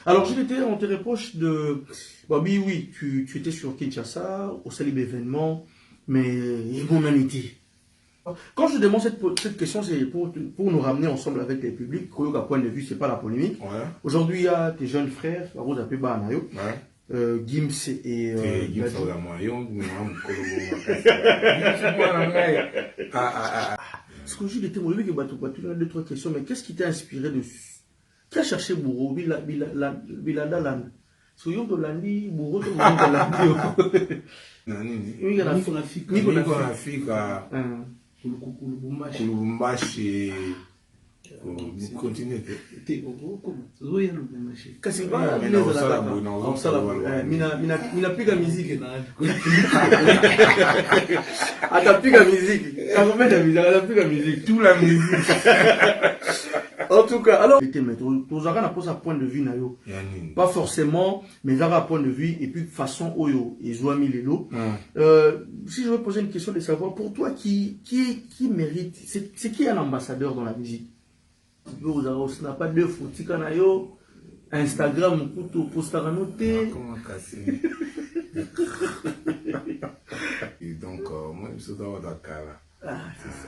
Alors, on te reproche de... Bah, oui, oui, tu étais sur Kinshasa, au célèbre événement, mais humanité. Quand je demande cette question, c'est pour nous ramener ensemble avec les publics. Koyoka, point de vue, c'est pas la polémique. Ouais. Aujourd'hui, il y a tes jeunes frères, Rose Apeba Anayo, Gims et... Gims ce que je disais, moi, il y a deux, trois questions, mais qu'est-ce qui t'a inspiré de... Qui a cherché Bourreau, Bilada Land? So yo Landi, Bourreau, to Landi. Niko nafika Kulubumbashi. Continue. Kasi ba minapiga muziki. Atapiga muziki. Atapiga muziki. Tout la musique. En tout cas, alors, tous un point de vue, pas forcément, mais un point de vue, et puis façon Oyo, et Zoami Lelo. Si je veux poser une question de savoir, pour toi, qui mérite, c'est qui un ambassadeur dans la musique? On n'a pas de foutu canayo, Instagram, postaranoté. Comment casser? Et donc, moi, je suis dans Dakar.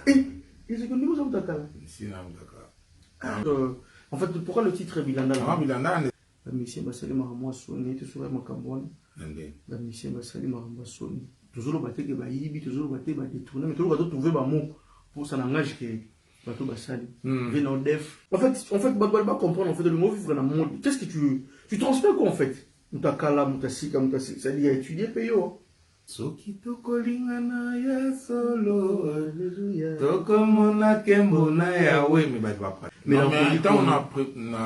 Et c'est que nous sommes Dakar. Ici, dans Dakar. En fait, pourquoi le titre est Bilanda? Bilanda. La mission Basali Maramo Soni, tu serais Makambon. La mission Basali Maramo Soni. Toujours le bâté que Baïbi, toujours le bâté détourné, mais toujours le trouver un mot pour son langage qui est Bateau Basali. Venant def. En fait, Babalba comprendre en fait le mot vivre dans le monde. Qu'est-ce que tu transmets quoi en fait? Mutakala, Mutasika, c'est-à-dire étudier Payo. Soki tokolingana ya solo, alléluia. Tokomona kembona ya we, mais bah tu vas pas. Mais en même temps on a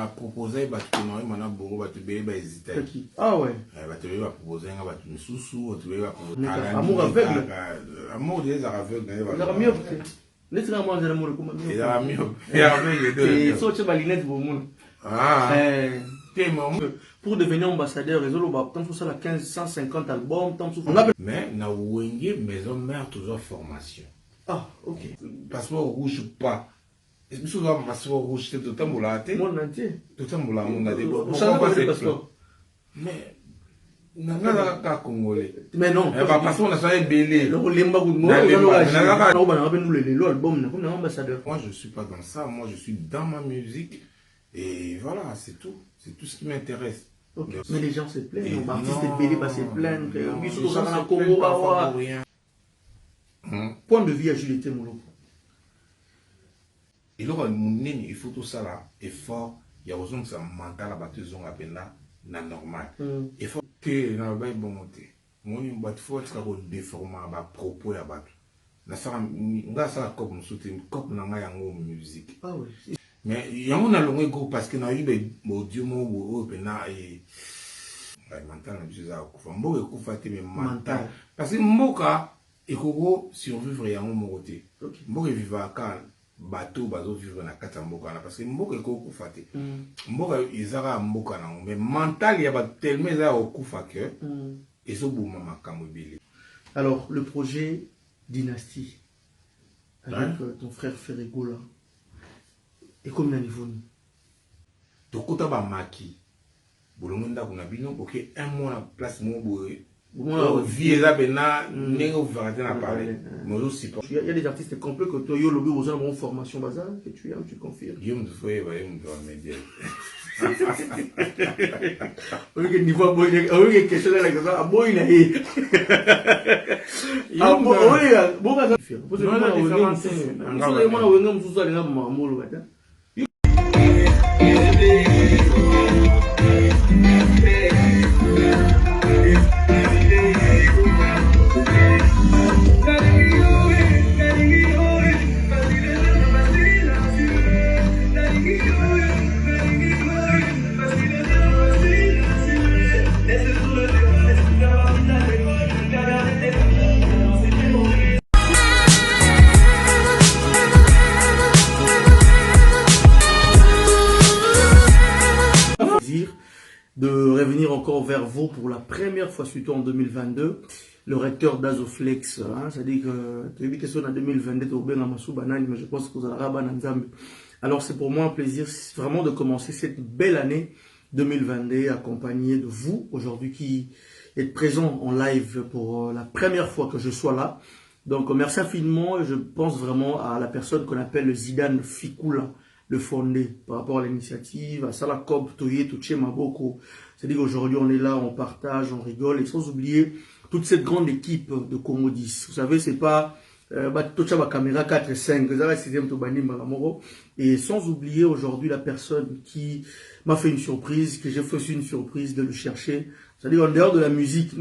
proposé bah tu connais maintenant bongo bah tu béis bah hésiter. Ah ouais. Bah tu béis bah proposer un bah tu me sous tu béis bah proposer. Amour aveugle. Amour des aveugles. Il y a mieux peut-être. Laisse-moi manger l'amour comme il y a mieux. Il y a mieux. Et ça tu vas lunette pour moi. Ah. Pour devenir ambassadeur, tant que ça, 150 albums, tant que mais, na wenge maison mère toujours formation. Ah, ok. Passeport rouge pas. Est-ce que souvent passeport rouge c'est tout le temps moulaté? Mon entier. Tout le temps moulaté, on a des passeport. Mais, n'a pas congolais. Mais non. Passeport, on a ça belé. Moi, je ne suis pas dans ça. Moi, je suis dans ma musique. Et voilà, c'est tout. C'est tout ce qui m'intéresse. Okay. Mais les gens se plaignent, l'artiste est belé, se plaignent. Point de vue à Juliette Molo. Il faut tout ça là, effort. Il y a besoin que ça mental à battre à peine là, normal. Il faut que les bon monter. Moi, il faut que ça déforme à propos à battre. Là, ça comme soutien, comme dans la musique. Ah oui. Mais il y a un long ego parce que il y a eu des mots et mental mental parce que Mboka il faut survivre à un moment Mboka vivre quand bateau bazo vivre na kata Mboka parce que Mboka ko kufate Mboka izara Mboka na mais mental il y a tellement ça au kufa que et so bouma makambo bili. Alors le projet Dynastie avec ton frère Ferrego là. Et comme dans les vols. Tokota ba maki. Bolongonda kuna bino ok un mois na place mon boy. Vie là bena nengo variété na parler. Mais aussi pas. Il y a des artistes complets que toi yo lobby aux gens en formation bazar que tu aimes, tu confirmes. Yo me fait ba yo me doit médier. Oui que niveau boy, oui que question là comme ça, boy na hé. Ah boy, bon bazar. Vous savez moi on est sous ça les mamolo bata. De revenir encore vers vous pour la première fois, surtout en 2022, le recteur d'Azoflex, c'est-à-dire que tu évites ça en 2022, mais je pense que vous allez rabattre. Alors c'est pour moi un plaisir vraiment de commencer cette belle année 2022, accompagné de vous aujourd'hui qui êtes présent en live pour la première fois que je sois là. Donc merci infiniment, je pense vraiment à la personne qu'on appelle Zidane Fikula, le fondé, par rapport à l'initiative, à Salah Kob, Toye, Touché, Maboko. C'est-à-dire qu'aujourd'hui on est là, on partage, on rigole, et sans oublier toute cette grande équipe de Congo 10. Vous savez, c'est pas caméra 4 et 5, et sans oublier aujourd'hui la personne qui m'a fait une surprise, que j'ai fait aussi une surprise de le chercher. C'est-à-dire en dehors de la musique,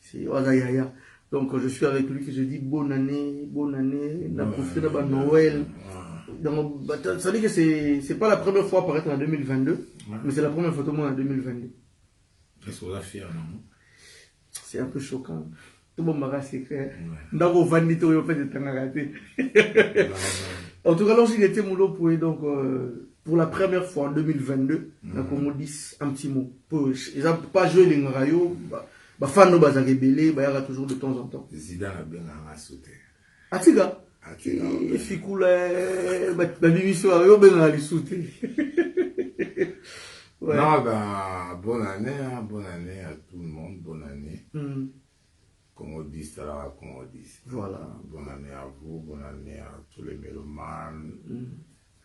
c'est Wazayaya. Donc je suis avec lui que je dis bonne année, on a profité de Noël. C'est-à-dire que c'est pas la première fois à apparaître en 2022, mais c'est la première fois tout le monde en 2022. Qu'est-ce qu'on a fait, non? C'est un peu choquant. Tout le monde m'a secret. En tout cas, lorsqu'il était Moulo Poué, donc pour la première fois en 2022, la Congo 10, un petit mot. Ils n'ont pas joué les Ngarayo, fan de Bazarébélé, il y aura toujours de temps en temps. Zidane a bien sauté. Atiga. Et Fikoula, l'émission a bien sauté. Non, ben, bonne année à tout le monde, bonne année. Congo 10, ça va Congo 10. Voilà. Bonne année à vous, bonne année à tous les mélomanes,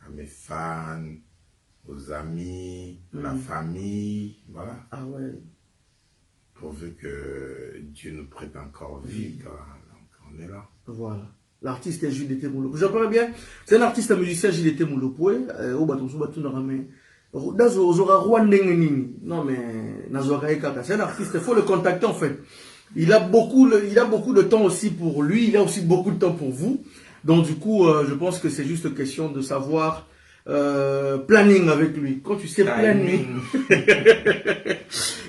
à mes fans, aux amis, la famille, voilà. Ah ouais. Pourvu que Dieu nous prête encore vie, donc on est là. Voilà. L'artiste est JDT Moulopoué. J'en bien. C'est un artiste, un musicien JDT Moulopoué. Au bateau, non, mais. Non, mais. C'est un artiste, il faut le contacter en fait. Il a beaucoup de temps aussi pour lui, il a aussi beaucoup de temps pour vous. Donc du coup, je pense que c'est juste question de savoir planning avec lui. Quand tu sais planning,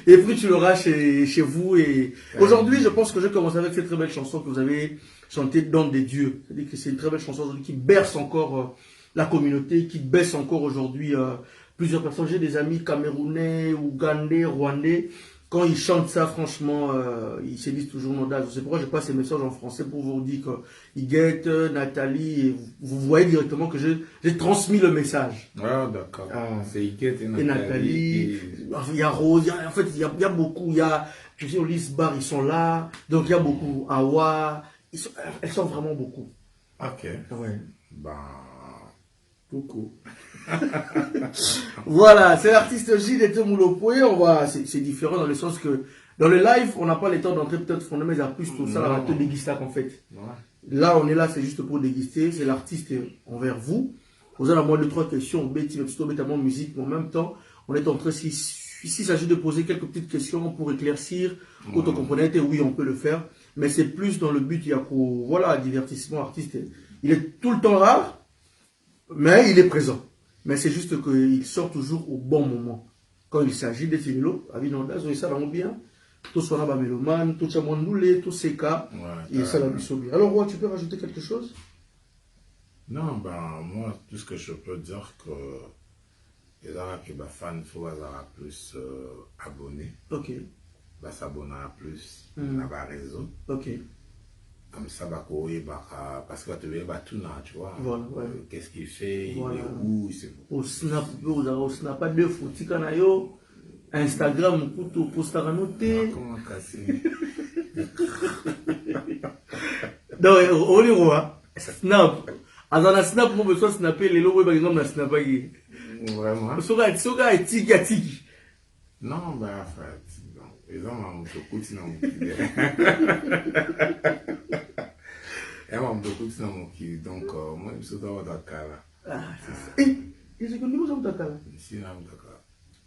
et puis tu l'auras chez vous. Et aujourd'hui, je pense que je commence avec cette très belle chanson que vous avez chantée, Don des dieux. C'est-à-dire que c'est une très belle chanson aujourd'hui qui berce encore la communauté, qui baisse encore aujourd'hui plusieurs personnes. J'ai des amis camerounais, ougandais, rwandais. Quand ils chantent ça, franchement, ils se disent toujours Nodaz. C'est pourquoi je passe ces messages en français pour vous dire que Iguette, Nathalie, et vous voyez directement que j'ai transmis le message. Ah, d'accord. C'est Iguette et Nathalie. Il y a Rose, en fait, il y a beaucoup. Il y a, tu sais, au Bar, ils sont là. Donc, il y a beaucoup. Awa, elles sont vraiment beaucoup. Ok. Ouais. Ben. Beaucoup. Voilà, c'est l'artiste JDT Moulopoué. C'est différent dans le sens que dans le live, on n'a pas le temps d'entrer peut-être fondre, mais il y a plus tout ça, la te déguistage en fait. Là, on est là, c'est juste pour déguister. C'est l'artiste envers vous. Vous avez moins de 3 questions. Betty, notamment musique, mais en même temps, on est en train, s'il s'agit de poser quelques petites questions pour éclaircir, auto comprenez, oui, on peut le faire. Mais c'est plus dans le but, il y a pour, voilà, divertissement artiste. Il est tout le temps rare. Mais il est présent. Mais c'est juste qu'il sort toujours au bon moment. Quand il s'agit de Fililo, Avinondas, ça va bien. Tout ça là, Mélomane, tout ça, Mondoulé, tout ces cas. Et ça la bien. Alors, Roi, tu peux rajouter quelque chose? Non, ben, moi, tout ce que je peux dire que les gens qui sont fans, il faut avoir plus abonnés. Ok. S'abonner à plus, avoir réseau. Ok. Comme ça, parce que tu vois, tu vois. Voilà, ouais. Qu'est-ce qu'il fait, voilà. Il est où, c'est au Snap, au Snap, pas de fou, Tikanayo, Instagram, pour poster à noter. Comment casser? Donc, on est roi. Snap. Alors, la Snap, on besoin de snapper les logo, par exemple, la Snap. Vraiment? Soga et tiki. Non, ben, en fait, les gens m'ont beaucoup de donc, moi, je suis dans Dakar. Ah, c'est ça. Et c'est que nous sommes Dakar. Si, nous sommes Dakar.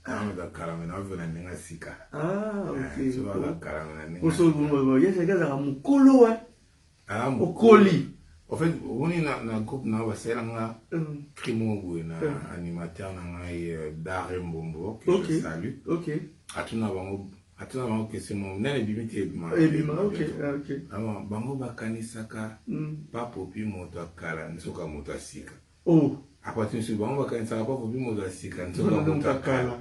Nous sommes Dakar, mais nous venons de Sika. Ah, ok. Nous sommes Dakar, nous sommes il y a des gars qui ont colo, hein. Ah, au colis. En fait, on est dans un groupe, c'est un crimo, un animateur, Darren Bombo, que je salue. Ok. Atuna question nene bimite bima ok. Alors bango bakanisaka pa popi moto akala nsoka moto asika. Oh. Après tu bango bakanisaka pa popi moto asika nsoka moto akala.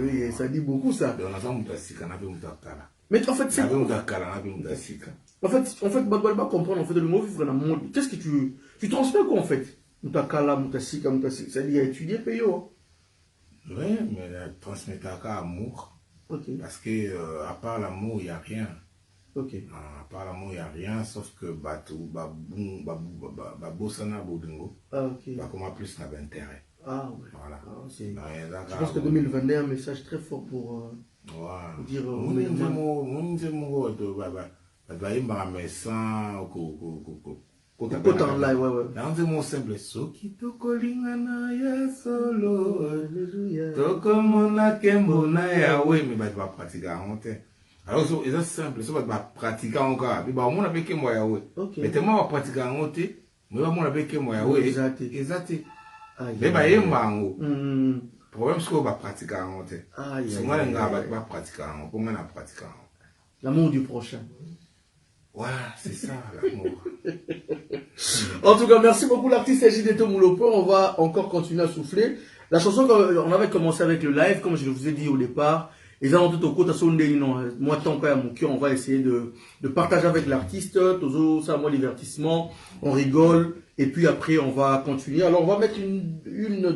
Oui, ça dit beaucoup ça. Donc on a moto asika na pe moto akala. Mais en fait c'est moto akala na pe moto asika. En fait, Badbalba comprendre en fait le mot vivre dans le monde. Qu'est-ce que tu transmets quoi en fait? Mutakala, Mutasika, Mutasika. C'est-à-dire étudier Peyo. Oui, mais transmettre à amour. Ok. Parce que à part l'amour, il n'y a rien. Ok. À part l'amour, il n'y a rien, sauf que Batou, Babosana, Bodingo. Ah, ok. Comment plus n'a d'intérêt. Ah, ouais. Voilà. Ah, je pense que 2022 est un message très fort pour dire. Côté en live, ouais, ouais. Dans un mot simple, Soki toko lingana ya solo, toko mona kembo na ya we, mais tu vas pratiquer en honte. Alors, c'est simple, ça va pratiquer encore. Mais on a vécu moi ya we. Mais tellement on pratiquer en honte, mais on a vécu moi ya we. Exact. Mais bah il mango. Problème c'est qu'on va pratiquer en honte. C'est moi on va pratiquer en honte. Comment on a pratiqué en honte? L'amour du prochain. Voilà, c'est ça, l'amour. En tout cas, merci beaucoup l'artiste JDT Moulopo. On va encore continuer à souffler. La chanson, on avait commencé avec le live, comme je vous ai dit au départ. Et ça, moi, tant qu'à mon cœur, on va essayer de partager avec l'artiste. Ça, moi, divertissement. On rigole. Et puis après, on va continuer. Alors, on va mettre une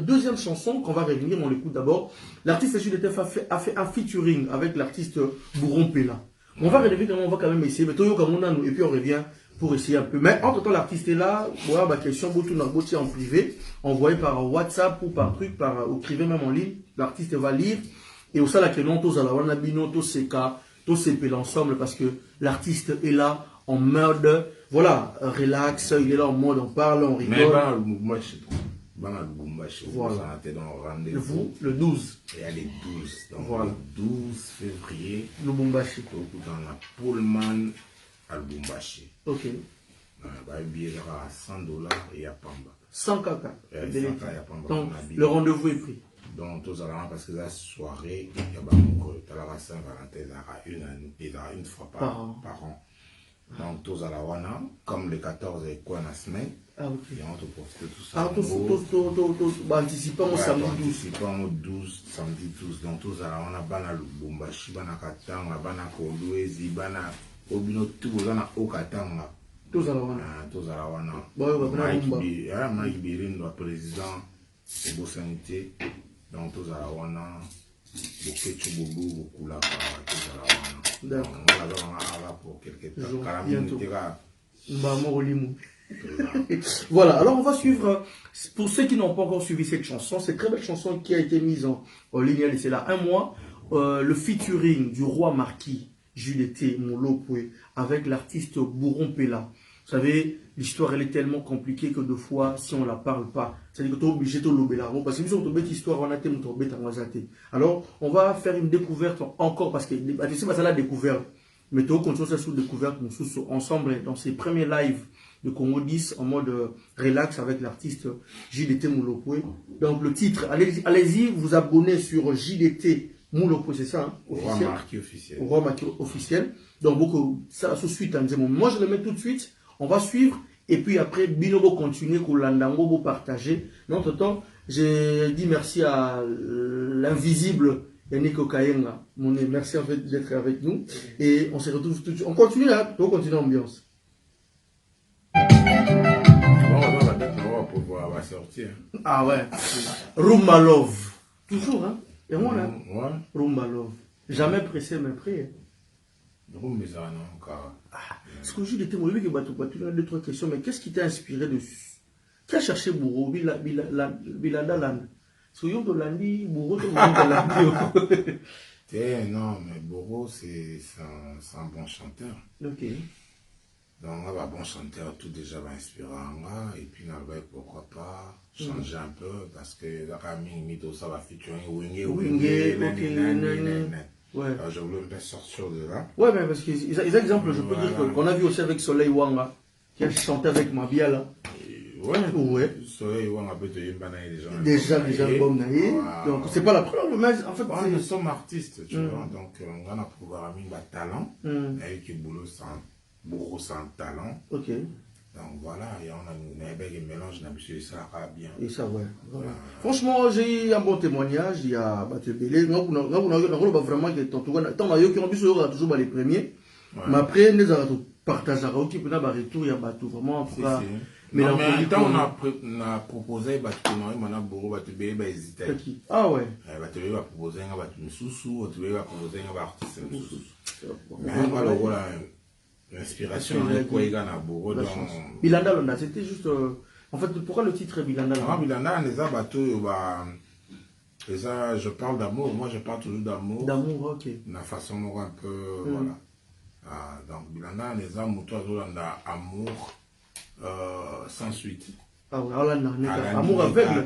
deuxième chanson qu'on va revenir. On l'écoute d'abord. L'artiste JDT a fait un featuring avec l'artiste Bourron Pella. On va revenir, on va quand même essayer. Mais et puis on revient pour essayer un peu. Mais entre temps, l'artiste est là. Voilà ma question. En privé, envoyé par WhatsApp ou par truc, ou privé même en ligne. L'artiste va lire. Et au sein de la non, tous à la Wanabino, tous ces cas, tous ces pèles ensemble parce que l'artiste est là en mode, voilà, relax. Il est là en mode, on parle, on rigole. Voilà. Rendez-vous le 12. Et à les 12. Donc voilà. Le 12 février. Lubumbashi. Dans la Pullman à Lubumbashi. Ok. Un billet à $100 et à Pamba. 100 kaka. Donc, le le rendez-vous est pris. Donc, tous allons parce que la soirée, il y a une fois par an. Donc, tous allons, comme le 14 et quoi la semaine. Ah, ok. Et on te profite de tout ça. Ah, tous, anticipant au samedi 12. Anticipant au 12, samedi 12. Donc, tous allons, on a Bana Lubumbashi, Bana Katanga, Bana Kolwezi, Bana Obino, tout, on a Okatanga. Tous allons. Tous allons. Mike Birin, le président de Bosanité. Donc, tous allons. Bouquet Chubobo, Bokula, tous allons. D'accord. On va pour quelques temps. Voilà, alors on va suivre, pour ceux qui n'ont pas encore suivi cette chanson, cette très belle chanson qui a été mise en ligne, c'est là 1 mois, le featuring du roi marquis JDT Moulopo avec l'artiste Bourron Pella. Vous savez, l'histoire elle est tellement compliquée que deux fois, si on ne la parle pas, c'est-à-dire que tu es obligé de l'obéir. Parce que si on te met l'histoire, on a été alors, on va faire une découverte encore, parce que c'est la découverte. Mais tu continues ça sous découverte, nous ensemble dans ces premiers lives de Congo 10 en mode relax avec l'artiste JDT Moulopo. Donc le titre, allez-y, vous abonnez sur JDT Moulopo, c'est ça, hein, officiel. Roi marqué officiel. Donc beaucoup, ça sous suite, moi je le mets tout de suite, on va suivre, et puis après, Binobo continue, Koulandango, partager. Mais entre temps, j'ai dit merci à l'invisible Yannick Okayenga. Merci en fait d'être avec nous. Et on se retrouve tout de suite. On continue là, on continue l'ambiance. On va sortir. Ah ouais. Rumba Love. Toujours, hein. Et moi là. Ouais. Rumba Love. Jamais pressé, mais prêt. Rumba ça non encore. Ce que je dis, tu as 2-3 questions, mais qu'est-ce qui t'a inspiré de. Qui a cherché Bourreau Biladaland? Soyons de Landi, Bourreau de Landi. Non, mais Bourreau, c'est un bon chanteur. Ok. Donc, on va bon chanteur, tout déjà va inspirer en moi, et puis, pourquoi pas changer un peu, parce que la famille, ça va featuring Wingé. Ouais. Alors, je voulais me faire sortir de là. Ouais, mais parce qu'ils ont exemple, je peux dire qu'on a vu aussi avec Soleil Wanga, qui a chanté avec Mabia là. Ouais. Soleil Wanga peut te dire, déjà, bon naïe. Donc, c'est pas la première, mais en fait, nous sommes artistes, tu vois, donc, on va pouvoir avoir un talent, avec un boulot sans talent. Ok. Donc voilà, et on a un mélange, ça va bien. Et ça, ouais. Voilà. Franchement, j'ai eu un bon témoignage. Il y a Batebele. On a vraiment que tant que on a toujours les premiers. Mais après, nous avons partagé un retour. Il y a Batou vraiment. En tout cas, Mais on a proposé de hésiter. Ah ouais. On va proposer un artiste. Mais on va le voir l'inspiration. Bilanda Londa, c'était juste. En fait, pourquoi le titre est Bilanda Londa? Bilanda, les bateaux, je parle d'amour. Moi, je parle toujours d'amour. D'amour, ok. De façon un peu, voilà. Donc, Bilanda, les amours, amour sans suite. Ah ouais, amour aveugle.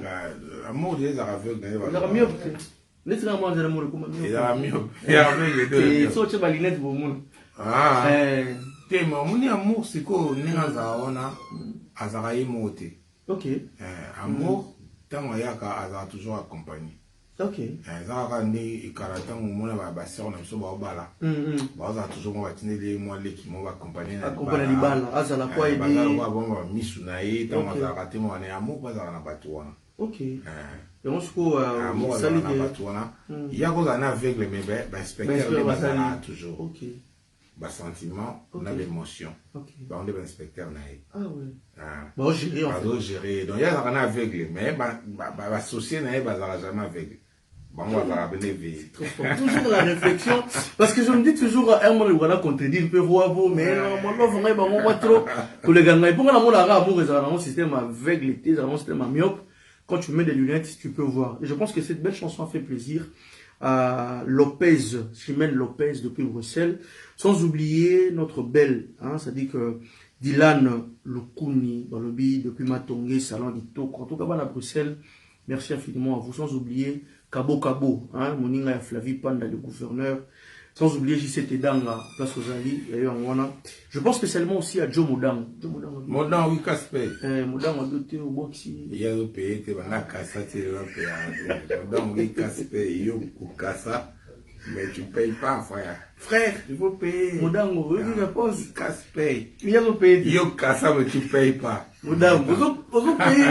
Amour des aveugles. Il a mieux. Laissez-moi manger l'amour. Il a mieux. Il a mieux. C'est ça, tu vas l'inette pour moi. Ah. Mon amour, c'est quoi? Négazaona, Azaraï Moté. Ok. Amour, tant qu'il y a toujours accompagné. Ok. Zarani Karatan, mon abasseur, on a toujours bala. Baza toujours va tenir moi les qui m'ont accompagné. Accompagné les balles. Azala quoi aider. Baza va misunaï, tant qu'on a raté mon amour, baza na batouana. Ok. Et on se trouve amour na batouana. Il y a quoi un aveugle mais ben spectateur baza toujours. Ok. Bas sentiment, on a l'émotion. Ok. Bah on est inspecteur naï. Ah ouais. Bon gérer en fait. Gérer. Donc il y a un aveugle mais bah associé naï baza jamais aveugle. Toujours dans la réflexion, parce que je me dis toujours à un moment où on a contredit, peut voir vous, mais on va trop. Pour les gars, pour un système aveugle, un système myope, quand tu mets des lunettes, tu peux voir. Et je pense que cette belle chanson a fait plaisir à Lopez, Chimène Lopez depuis Bruxelles, sans oublier notre belle, hein, c'est-à-dire que Dylan Lukuni, dans le billet depuis Matongé, Salon d'Itoko, en tout cas à Bruxelles, merci infiniment à vous, sans oublier Kabo Kabo, hein, Moninga Flavie Panda, le gouverneur, sans oublier JC Tedanga, place aux Ali, je pense spécialement aussi à Joe Modang. Modang, oui, Casper. Modang, on doté au boxi. Il y a le pays, tu vas la cassa, tu vas payer. Modang, oui, Casper, il y a au cassa, mais tu ne payes pas, frère. Frère, il faut payer. Modang, oui, réponse. Casper. Il y a le pays. Il y a au cassa, mais tu ne payes pas. Modang, vous payez.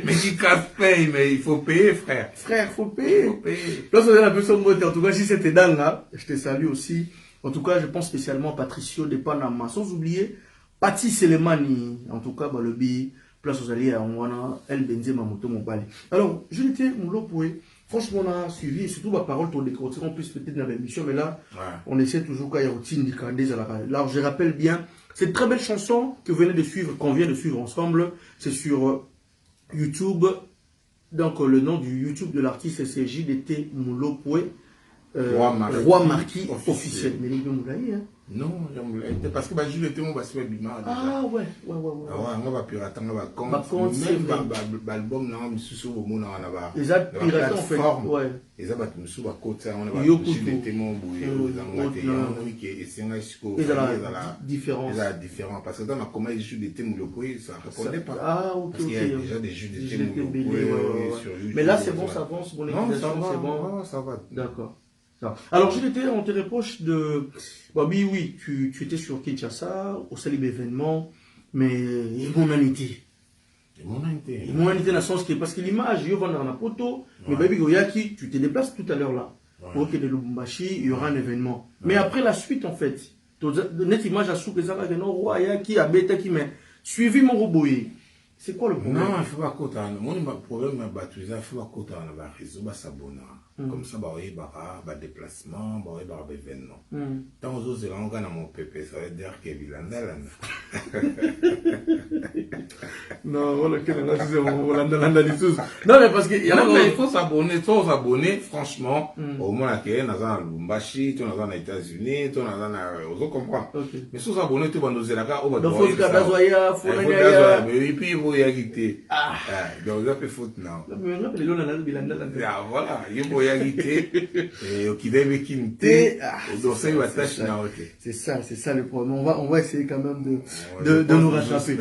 Mais tu Casper, mais il faut payer, frère. Frère, il faut payer. Lorsque vous avez la personne en tout cas, si c'était dans là, je te salue aussi. En tout cas, je pense spécialement à Patricio de Panama. Sans oublier Pati Selemani. En tout cas, le billet, place aux alliés à Onwana, El Benzema Moto Mobali. Alors, je l'étais, mon lopoué. Franchement, on a suivi, surtout ma parole, ton décroché, en plus peut-être dans l'émission, mais là, on essaie toujours qu'il y a routine d'Ikandé à la radio. Alors, je rappelle bien, cette très belle chanson que vous venez de suivre, qu'on vient de suivre ensemble, c'est sur YouTube. Donc, le nom du YouTube de l'artiste, c'est JDT Moulopoué. Roi Marquis officiel. Mais il est non, parce que je l'étais mon bassin bimard. Ah ouais. On va pirater, on va compte. Même l'album, on sous au monde, on va. Les pirates en fait. Ouais. Les abattus sous à côté, on va. JDT mon bouillé, différent. Parce que dans la commande, les jeux d'été Moulopoué, ça ne répondait pas. Ah ok. Parce qu'il y a déjà des jeux d'été Moulopoué sur YouTube. Mais là, c'est bon, ça avance. Non, c'est bon. Ça va. D'accord. Alors, on te reproche de... oui, tu étais sur Kinshasa, au célèbre événement, mais humanité. Humanité dans le sens que, parce que l'image, il y a un photo, mais Baby Goyaki, tu te déplaces tout à l'heure là. Pour que de Lubumbashi, il y aura un événement. Mais après la suite, en fait, notre image a soufflé, ça va que non, roi, qui a bêta qui m'a suivi mon robot. C'est quoi le problème? Non, il ne faut pas côté. Mon problème, il faut pas côté dans le réseau, s'abonner. Comme ça, il y a des déplacements, il y a des événements. Tant aux autres, on gagne mon pépé, ça veut dire que Vilanda. Non, voilà, non, mais parce qu'il y a il faut s'abonner, franchement. Au moins, il y a un Lubumbashi, tu as les États-Unis, tu as aux autres comprendre. Mais si vous s'abonnez, tu vas nous dire là, on va devoir. Et puis, il y a quitté. Donc, vous avez faute là. Voilà, il y a quitté. Et qui devait quitter. C'est ça le problème. On va essayer quand même de nous rattraper.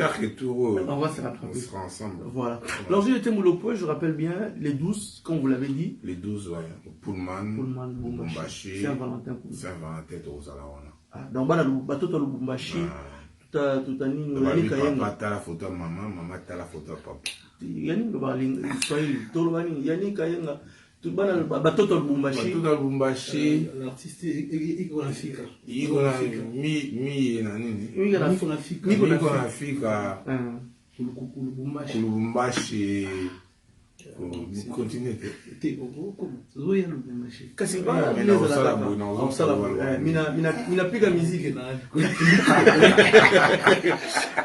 On va se rattraper. On sera ensemble. Voilà. Alors, j'ai été Moulopoué, je rappelle bien, les 12, comme vous l'avez dit. Les 12, ouais. Pullman, Lubumbashi, Saint-Valentin, Tozawana. Donc, bateau de Lubumbashi, tout à l'année, papa, t'as la photo maman, t'as la photo papa. Yannick, Yannick, Batoto Lubumbashi. L'artiste Iko Nafika. Iko Nafika. Lubumbashi. Continue. Kasi minapiga muziki.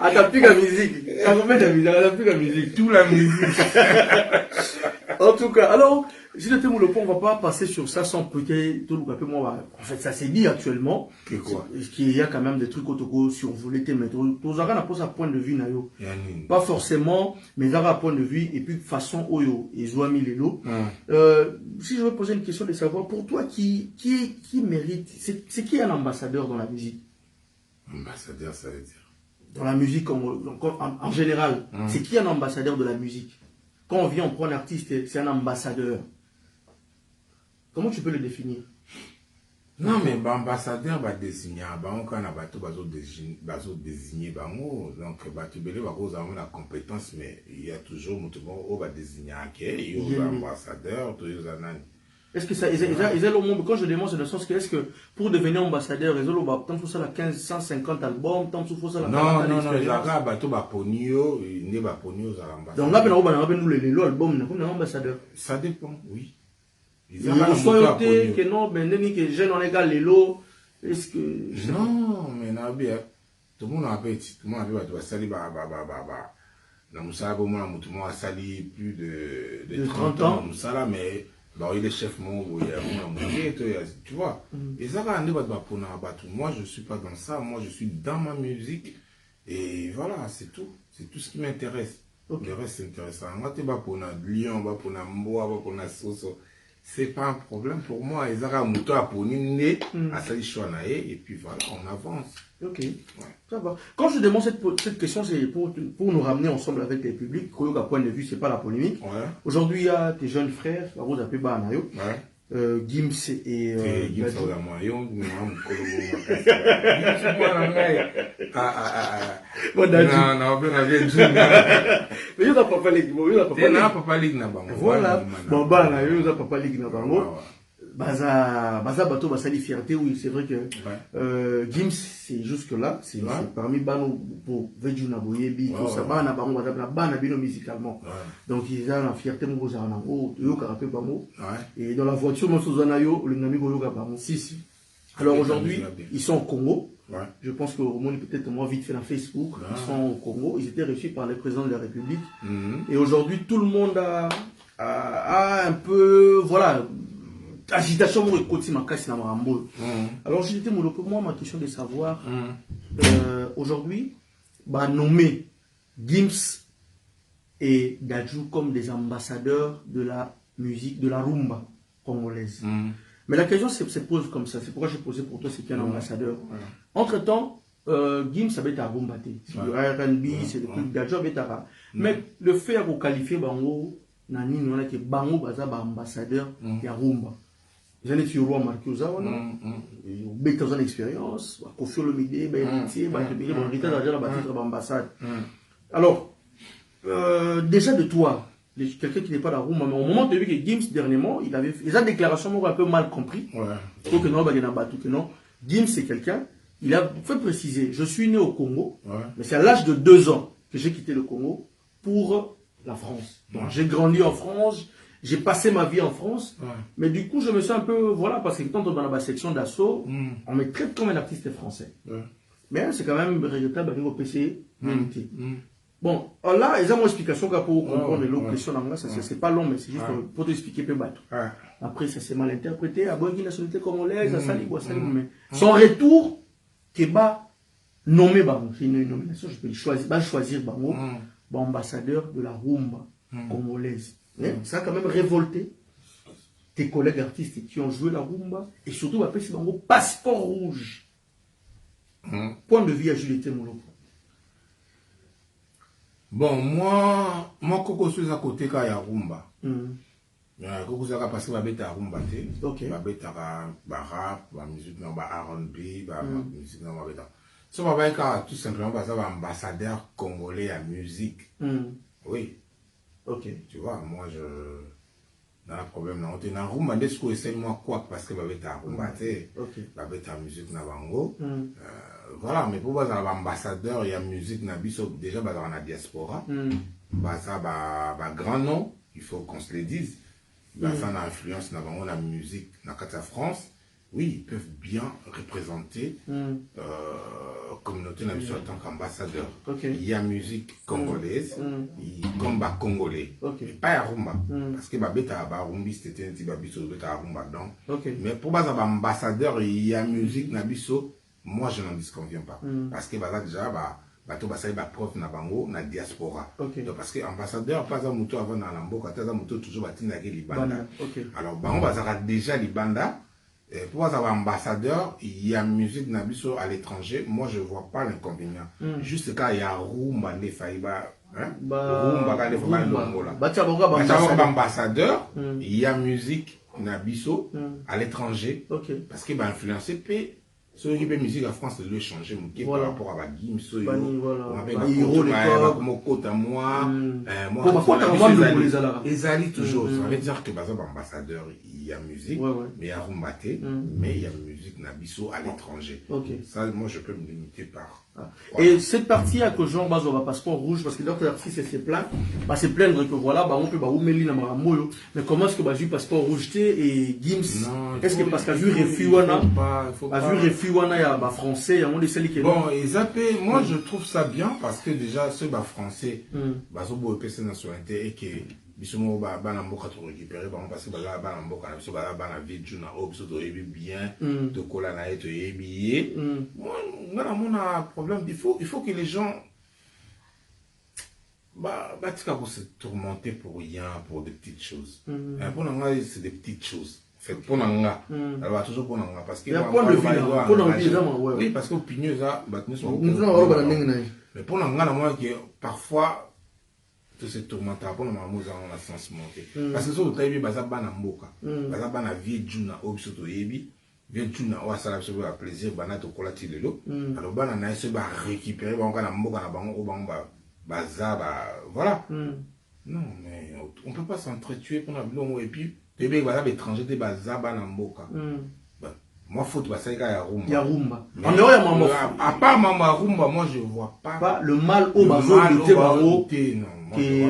Atapiga muziki. Anapiga muziki. Tout la musique. En tout cas, alors, si le thème ou le pont, on va pas passer sur ça sans peut-être tout le moi. En fait, ça s'est dit actuellement. Que quoi? Qu'il y a quand même des trucs autour survolés, mais tout ça n'a pas sa point de vue, nayo. Pas forcément, mais ça a un point de vue et puis façon oyo et zoami lelo. Si je veux poser une question de savoir, pour toi, qui mérite, c'est qui un ambassadeur dans la musique? Ambassadeur, ça veut dire? Dans la musique en général, c'est qui un ambassadeur de la musique? Quand on vient, on prend un artiste, c'est un ambassadeur. Comment tu peux le définir? Non, mais ambassadeur va désigner. On a bateau désigner. Donc, bateau belé va cause la compétence, mais il y a toujours on va désigner il y a ambassadeur, est-ce que ça, quand je demande, c'est dans le sens que, est-ce que pour devenir ambassadeur, ils ont tant ça la 150 albums, tant faut ça la non, ils ont bateau baponio, il n'est pas ponio à l'ambassadeur. Donc là, nous les albums, nous ambassadeur. Ça dépend, oui. Ils ont que non, mais que jeune on égal les lots. Est-ce que non, mais tout le monde a appelé, tout le monde a appelé, sali na musala tout le monde a sali plus de 30 ans musala, mais il est chef mon tu vois. Et ça va aller moi je suis pas dans ça, moi je suis dans ma musique et voilà, c'est tout ce qui m'intéresse. Le reste c'est intéressant. Moi tu vas pour Lyon, va pour Mboa, va pour Soso. C'est pas un problème pour moi. Ils ont mouton à poniner, à sali choanae, et puis voilà, on avance. Ok, ouais. Ça va. Quand je demande cette question, c'est pour nous ramener ensemble avec les publics. Koyoka point de vue, c'est pas la polémique. Ouais. Aujourd'hui, il y a tes jeunes frères, la Rose Apeba Anayo. Ouais. Gims et Gims voilà. Papa Ligue na bango. Baza bateau basali fierté, oui, c'est vrai que Gims c'est jusque là, c'est parmi bano pour Vejuna Boyebi, tout ça bana bango bana bino musicalement. Donc ils ont la fierté mon beau zana o yo karape bango. Et dans la voiture mon sozana yo le nami go yoga bango. Si. Alors aujourd'hui, ils sont au Congo. Je pense que au moins peut-être moi vite fait dans Facebook, ils sont au Congo, ils étaient reçus par le président de la République. Et aujourd'hui tout le monde a un peu voilà agitation pour écouter ma casse na marambo. Alors j'ai été moi ma question de savoir aujourd'hui nommer Gims et Dadju comme des ambassadeurs de la musique de la rumba congolaise. Mais la question se pose comme ça, c'est pourquoi j'ai posé pour toi c'est qui un ambassadeur. Entre temps Gims avait été à rumba, c'est le R&B, c'est le truc Dadju avait été à. Mais le fait de qualifier bango nani on a que bango baza ba ambassadeur ya rumba. Ils ont été roi marqué aux armes, ils ont expérience, Kofi Olomide, l'ambassade. Alors, déjà de toi, quelqu'un qui n'est pas dans la roue, mais au moment de vu que Gims dernièrement, il avait fait des déclarations un peu mal compris. Donc que non, que non. Gims c'est quelqu'un, il a fait préciser, je suis né au Congo, mais c'est à l'âge de 2 ans que j'ai quitté le Congo pour la France. Donc j'ai grandi en France. J'ai passé ma vie en France, mais du coup, je me sens un peu, voilà, parce que quand on est dans la section d'assaut, on me traite comme un artiste français. Mais c'est quand même regrettable au PC. Bon, là, ils ont une explication pour comprendre l'autre question. C'est pas long, mais c'est juste pour t'expliquer peu bateau. Après, ça s'est mal interprété. À Boyki, nationalité congolaise, à Sali, mais son retour, Keba, nommé Bango, c'est une nomination, je peux choisir Bango, ambassadeur de la rumba congolaise. Ça a quand même révolté tes collègues artistes qui ont joué la rumba et surtout après c'est un passeport rouge. Point de vue à Juliette Moloko. Bon, moi Coco suis à côté quand il y a rumba. Coco suis parce que ma bête à rumba ma bête à rap, ma musique non R&B, ma musique non bête. Ça va être tout simplement parce que ambassadeur congolais à musique. Oui. Ok. Tu vois, moi, dans la problème non te na rumba nde siko essaye moi quoi parce que babeta rumba te babeta musique na bango voilà mais pour baza ambassadeur il y a musique na biso déjà baza na diaspora baza ba grand nom il faut qu'on se le dise baza na influence na bango na musique na kata France. Oui, ils peuvent bien représenter communauté en tant qu'ambassadeur. Il y a musique congolaise, comme bas congolais, pas à rumba, parce que babeta rumbi c'était un petit babiso beta rumba donc. Mais pour bas ambassadeur, il y a musique nabiso, moi je n'en disconviens pas, parce que bas déjà bato basali ba prof na bango na diaspora. Donc parce que ambassadeur pas un moto avant dans l'amboka, pas un moto toujours batina ke libanda. Alors bango bazara déjà libanda. Pour avoir ambassadeur, il y a musique nabiso à l'étranger. Moi, je vois pas l'inconvénient. Juste quand il y a rumba, les faïba, rumba, ambassadeur, il y a musique nabiso à l'étranger. Parce qu'il va influencer. Ceux qui font musique en France, ils doivent changer par rapport à la game. Ils allaient toujours. Ça veut dire que par ambassadeur, il y a musique, mais il y a rumbaté, mais il y a musique nabiso à l'étranger. Ça, moi, je peux me limiter par. Et cette partie à que Jean Bazo va passeport rouge parce que d'autres artistes se plaignent, se plaindre que voilà, on peut mais comment est-ce que bah passeport rouge et Gims est-ce que parce qu'à vu Refuana il y a français, il y a un des celles qui bon, moi je trouve ça bien parce que déjà ceux français bazo bo PC nationalité et que bisomo bana mboka to récupérer parce que bana mboka biso bana vie na obso to yebi bien to kola na eto yebi moi on a problème il faut que les gens tika pour se tourmenter pour rien pour des petites choses pour moi c'est des petites choses fait pour nanga alors toujours pour nanga parce que oui parce que opinion ça mais pour nanga na moi que parfois tout se tourmente pour na mamuza on a sens monter parce que so tayibi baza bana mboka baza bana vie juna obso to yebi vie juna wa sala so ba plaisir bana to kola ti lelo alors bana na se ba récupérer ba on na mboka na bango o bango baza voilà non mais on peut pas s'entretuer pour na bilongo et puis tebe baza étranger te baza bana mboka moi faut que ça ya rumba en dehors ya maman à part maman rumba moi je vois pas le mal au bazo de baro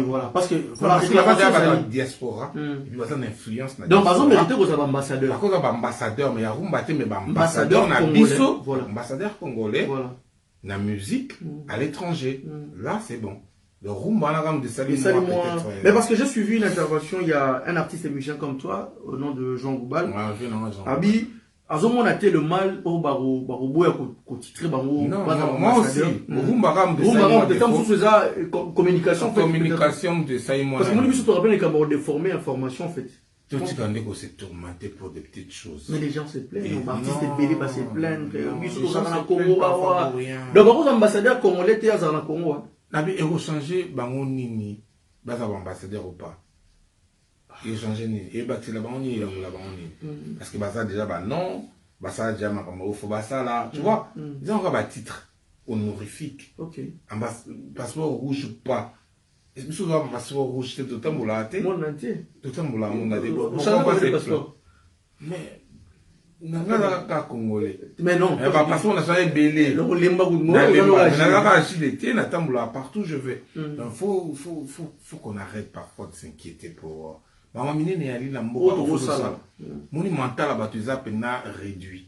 voilà parce que voilà c'est la diaspora et puis baza une influence donc bazo mériter que ça ambassadeur à cause ambassadeur mais ya rumba te mais ambassadeur na biso ambassadeur congolais na musique à l'étranger là c'est bon le rumba là comme de salut mais parce que j'ai suivi une intervention il y a un artiste musicien comme toi au nom de Jean Goubal Abi Azomo a été le mal au baro boya ko titre bango moi aussi rumba comme de communication de Saïmon parce que moi je te rappelle qu'on a déformé information en fait tout ce qu'on s'est tourmenté pour des petites choses mais les gens se plaignent l'artiste est belé se plaindre biso ça na Congo donc beaucoup ambassadeurs congolais te za na Congo nabi ero changer bango nini baza ambassadeur ou pas et changer ni et bâtir la bango ni la bango ni parce que baza déjà non baza déjà ma comme faut baza là tu vois ils ont encore un titre honorifique passeport rouge ou pas est-ce que tu as passeport rouge c'est tout tamboula té mon entier tout tamboula on a des mais nanga congolais mais non parce qu'on a ça belé le lemba partout je vais donc faut qu'on arrête parfois de s'inquiéter pour maman minene ya lila mboka ça moni mental abatuza pena réduit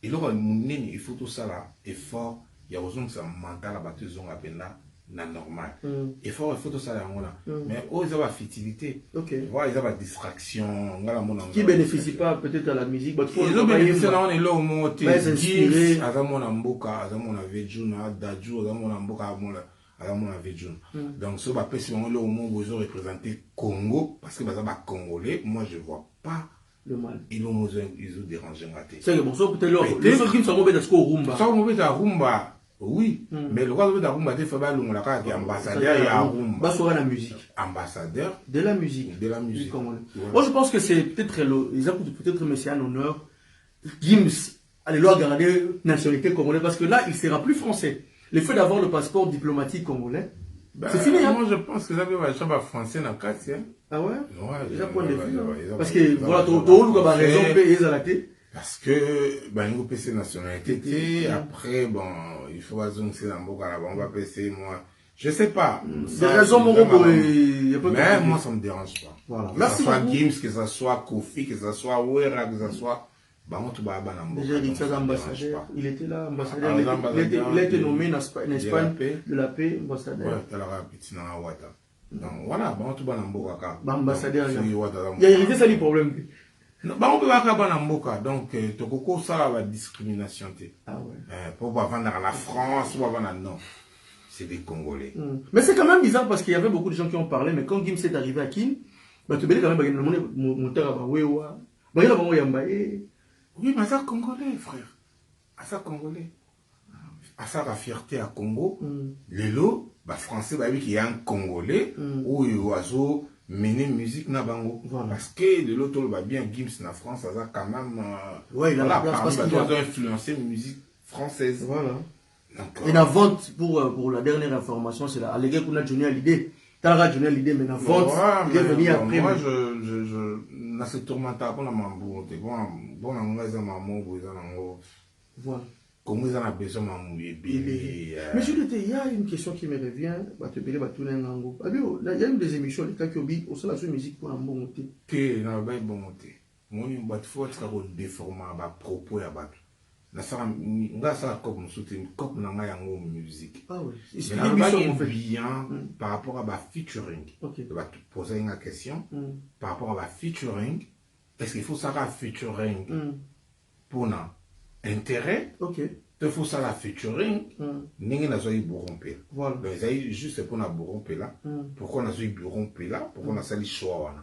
et là minene il faut tout ça là effort il y a besoin que ça mental abatuza pena na normal effort il faut tout ça là mais ils ont la fertilité voilà ils ont la distraction qui bénéficie pas peut-être à la musique mais faut le bénéficier là on est là au monter inspiré azamona mboka azamona vejuna daju azamona mboka azamona vejuna donc ce va passer on est là au monde ils ont représenté Congo parce que bazaba congolais moi je vois pas le mal ils ont dérangé raté c'est bon ça peut-être les autres qui sont mauvais dans rumba ça mauvais dans rumba oui, mais le roi de Rumba fait ambassadeur et Rumba. La musique. Ambassadeur de la musique. De la musique. Moi je pense que c'est peut-être mais c'est un honneur. Gims, allez leur garder nationalité congolaise parce que là il sera plus français. Le fait d'avoir le passeport diplomatique congolais, C'est fini, hein? Moi, je pense que ça va être français dans le quartier. Ah ouais? Ouais. Déjà, point de vue. Parce que, voilà, tu as raison, ils ont la tête. Parce que, ben, nous, PC nationalité, après, bon, il faut voir c'est dans le on va PC, moi. Je sais pas. Des raisons, mon gros, mais moi, ça me dérange pas. Voilà. Que ce soit Gims, que ce soit Kofi, que ce soit Wera, que ce soit. Bah, on tout va déjà, Richard ambassadeur, il était là, ambassadeur. Il a été nommé en Espagne de la paix, ambassadeur. Ouais, tu as la petite dans la Ouata. Donc, voilà, bah, on tout va dans le ambassadeur. Il y a hérité ça, les problèmes. Bah, on peut pas faire dans Mboka. Donc, tu as ça, la discrimination. Ah ouais. Pour pas vendre à la France, pour pas vendre non. C'est des Congolais. Mais c'est quand même bizarre parce qu'il y avait beaucoup de gens qui ont parlé, mais quand Gims est arrivé à Kin, bah, tu veux quand même, le monde monté à Bawewa. Bah, il y a vraiment Yambaye. Oui, mais ça, Congolais, frère. À ça, Congolais. À ça, la fierté à Congo. Les lots, bah, français, bah, oui, qu'il y a un Congolais, où il y a mener musique na bango. Voilà. Parce que le l'autre va bien Gims na France, ça a quand même ouais, il a la place parce qu'il a influencé la musique française. Voilà. Donc, et la vente pour la dernière information, c'est la allégué qu'on a Johnny Hallyday. T'as Johnny Hallyday mais la vente il est venu après. Moi je na se tourmenta pour la mambo, bon na ngeza maman boza nango. Voilà. Comment ils en ont besoin de mais il y a une question qui me revient. Il y a une des émissions, les cas qui ont dit, on sait la musique pour un bon monté. Que n'a pas bon monté. Moi, il faut déformer à propos à battre. N'a ça comme soutien, comme dans la musique. Ah oui. Mais là, bien par rapport à la featuring. Tu vas te poser une question par rapport à la featuring. Est-ce qu'il faut ça la featuring pour intérêt? Ok. Il faut ça la featuring. N'ingé n'a pas eu bourrompé. Voilà. Donc, ça juste pour na bourrompé là. Pourquoi on a eu bourrompé là? Pourquoi on a sali choix là?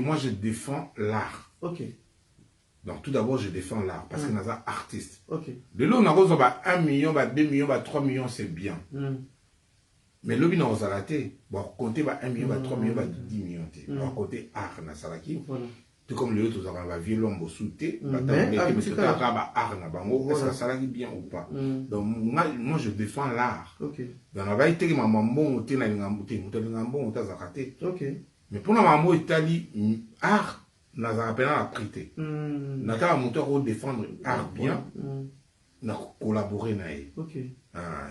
Moi, je défends l'art. Ok. Donc, tout d'abord, je défends l'art parce que nous sommes artistes. Ok. De là, on a 1 million, 2 millions, 3 millions, c'est bien. Mais le bin a raté. Bon, compter 1 million, 3 millions, 10 millions. On va compter art na salaki. Voilà. Tout comme le autre, on va violon sauter. Mais tu as art na bango. Est-ce que ça salaki bien ou pas? Donc, moi, je défends l'art. Ok. Donc, on va été que maman bon, tu as l'ingambon, tu as raté. Ok. Mais pour la maman, Italie, art, nous avons appelé à prêter. Nous avons défendre l'art bien. Nous avons collaboré. Ok.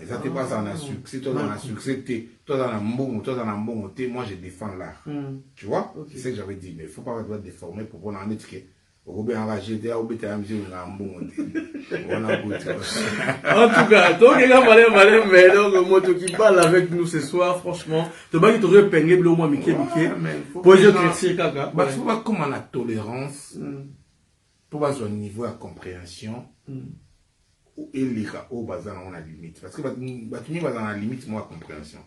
Ça te passe dans un succès, toi dans un succès, toi dans un bon, toi dans un bon, moi je défends l'art. Tu vois? C'est ce que j'avais dit, mais il ne faut pas être déformé pour prendre un étiquette. En tout cas, donc mais donc moi qui parle avec nous ce soir, franchement, tu vas te repérer le moins Mickey. Pour je éclaircir caca. Il faut voir comment la tolérance, pour voir son niveau de compréhension, et les cas au bazar on a limite. Parce que tu vas dans la limite moi compréhension.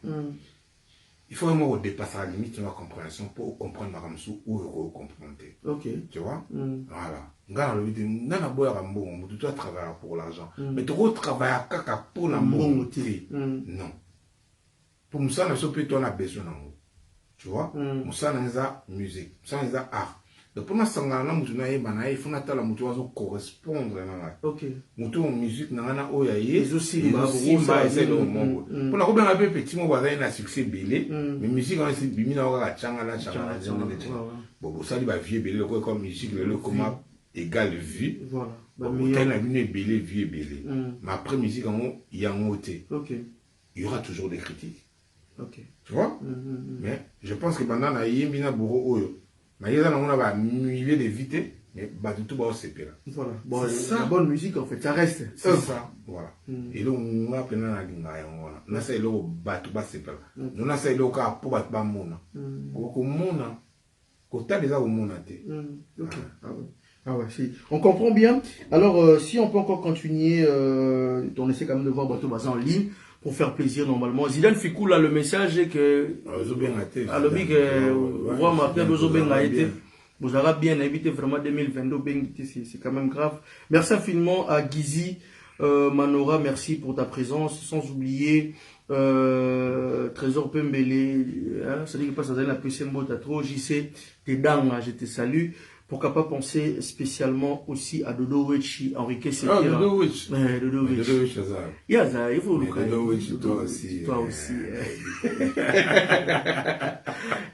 Il faut vraiment dépasser la limite de la compréhension pour comprendre ma ramsou ou comprendre. Ok. Tu vois? Voilà. Tu dois travailler pour l'argent. Mais tu dois travailler pour la bonté. Non. Pour nous, ça, on a besoin. Tu vois? Nous, ça, on a musique. Ça, on a art. Donc, pour nous, il faut que correspondre. Ok. Nous, musique, nous avons les aussi, c'est le monde. Pour nous, on a un petit mot, on a un succès belé. Mais musique, on a un bimi, on a un changala. Bon, ça, il va vieux belé, comme musique, le comment égal vie. Voilà. Il y a une belé, vie belé. Mais après musique, il y a un ôté. Il y aura toujours des critiques. Tu vois? Mais je pense que pendant la yémina bourreau, mais il y a un milieu d'éviter, mais tout va se séparer. Voilà. Bon, c'est la bonne musique en fait, ça reste. C'est ça. Voilà. Et là, on a pris la ligne. On a essayé de battre, on va se séparer. On a essayé de faire pour battre le monde. Au monde, quand tu as déjà au monde. Ah ouais, si. On comprend bien. Alors, si on peut encore continuer, on essaie quand même de voir Bateau Bazin en ligne pour faire plaisir normalement. Zidane Fikou là, le message est que alors voir Martin Bozoben a été vous aurez bien invité vraiment 2022 c'est quand même grave. Merci infiniment à Gizi Manora, merci pour ta présence, sans oublier Trésor Pembele, ça dit que pas ça donne la puissance mot trop JC t'es dingue, je te salue. Pourquoi pas penser spécialement aussi à Dodo Wechi, Enrique Sekera. Ah, Dodo Wechi. Dodo Wechi. Dodo Wechi, ça. Il faut le Dodo Wechi, toi aussi. Toi aussi.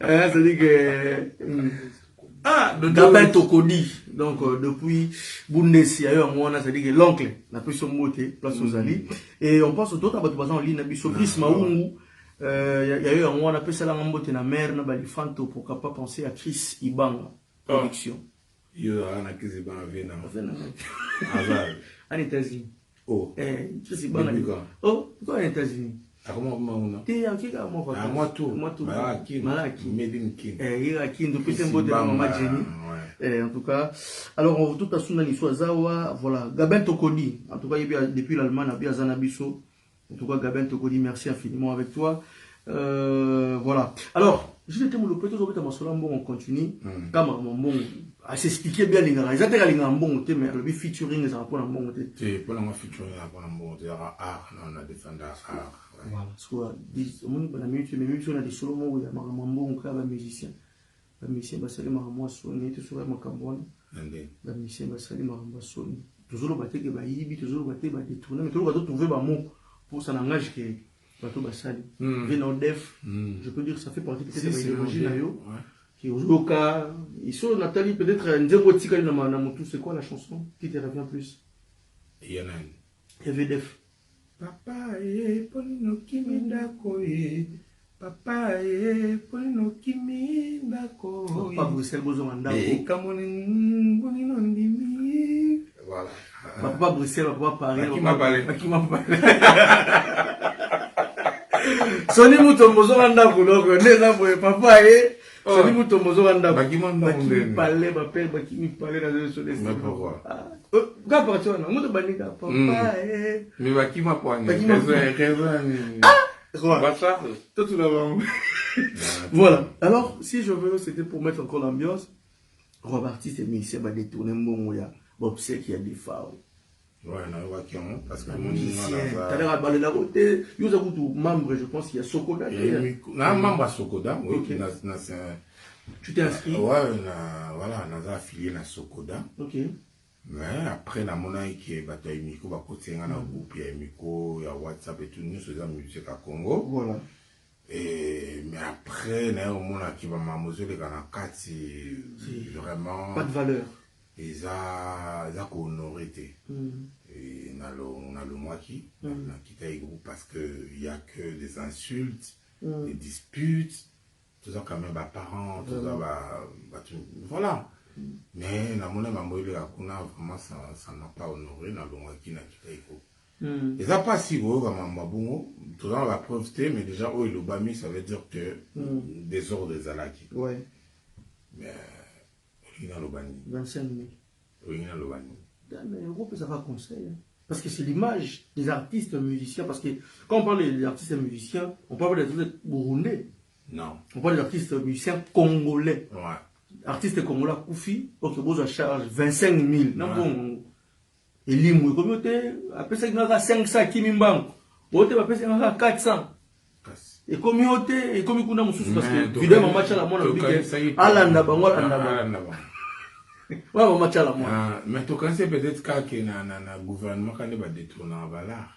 Ça dit que... Gabin Tokodi. Donc, depuis Bundesi, ça dit que l'oncle n'a plus son mot, place aux alliés. Et on pense aux autres, en ligne, Brice Maungu. Il y a eu on appelle ça la mambote na mère na balifanto, pourquoi pas penser à Chris Ibanga production. Il y a un Chris Ibanga en États-Unis. Oh. Chris Ibanga. Oh, quoi en États-Unis? Comment on t'es en qui moi pas? Moi tout. Malaki. Medin King. Il a King depuis c'est mbote na maman Jenny. En tout cas, alors on tout à son l'histoire Zawa, voilà, Gabin Tokodi. En tout cas, depuis l'Allemagne, bien Zanabiso. En tout cas, Gabin Tokodi, merci infiniment avec toi. Voilà. Alors, je vais te montrer on continue. Comme bon, à s'expliquer bien les gars. Ils ont été bon, mais le featuring, ça va pas bon. C'est pas le featuring, ça va pas bon. C'est art, on a défendu art. Voilà. Soit, on a des solos où il y a un bon, on a un musicien. Le musicien va salir ma sonner, tu seras ma cambone. Le musicien va salir ma sonner. Toujours le bâté que va y toujours le bâté va détourner, mais toujours va trouver un mot pour ça n'engage que bateau basali. Venant def, je peux dire que ça fait partie peut-être de l'idéologie d'ailleurs. Qui au cas, ils sont Nathalie peut-être un zérotika na motu, c'est quoi la chanson qui te revient plus? Il y en a une. Il y avait def. Papa polino kimindako papa polino kimindako. Papa Bruxelles bozo andako. Kamoni bonino ndimi. Voilà. Papa Bruxelles, papa Paris. Qui m'a parlé. Soni mutombozo andako donc neza boye papa Soni mutombozo andako. Bakimi parler m'appelle bakimi parler dans le soleil. Mais pourquoi? Ga partir na muto banika papa Mais bakimi m'a parlé. Voilà. Alors, si je veux, c'était pour mettre encore l'ambiance. Reparti, c'est musicien va détourner mon ya. Bon, c'est qu'il y a des phares. Ouais, parce que mon musicien. T'as l'air à parler là côté. Il y a beaucoup de membres, je pense, il y a Sokoda. Il y a un membre à Sokoda, oui. Tu t'es inscrit? Ouais, voilà, on a affilié à Sokoda. Ok. Mais après, la monnaie qui est bataille Miko, va côté un groupe, il y a Miko, il y a WhatsApp et tout, nous faisons musique à Congo. Voilà. Mais après, il y a un monde qui va m'amuser, les gars, c'est vraiment. Pas de valeur. Et ça, honoré. Et on a le mois qui a quitté le groupe parce qu'il n'y a que des insultes, des disputes, tout ça quand même, parents, tout ça, voilà. Mais la monnaie m'a dit vraiment ça n'a pas honoré dans le mois qui n'a quitté le groupe. Et ça pas si gros comme un babou, tout ça on va profiter, mais déjà, oh, le bami, ça veut dire que des ordres des alaki. Ouais. Mais, il y a le bani. 25 000. Oui, il y a le bani. Mais le groupe, ça va conseiller. Parce que c'est l'image des artistes musiciens. Parce que quand on parle des artistes musiciens, on parle des artistes burundais. Non. On parle des artistes musiciens congolais. Ouais. Artiste congolais, Koufi, donc vous charge 25 000. Non, bon. Et l'imou, comme tu après ça, il y a 500 qui m'imbanque. Vous avez 400. Et comme il y a comme il y a parce que évidemment, match à la monnaie, Alanda, Alanda. Ouais, on match à la monnaie. Mais tu connais peut-être qu'il y a un gouvernement qui va détourner la valeur.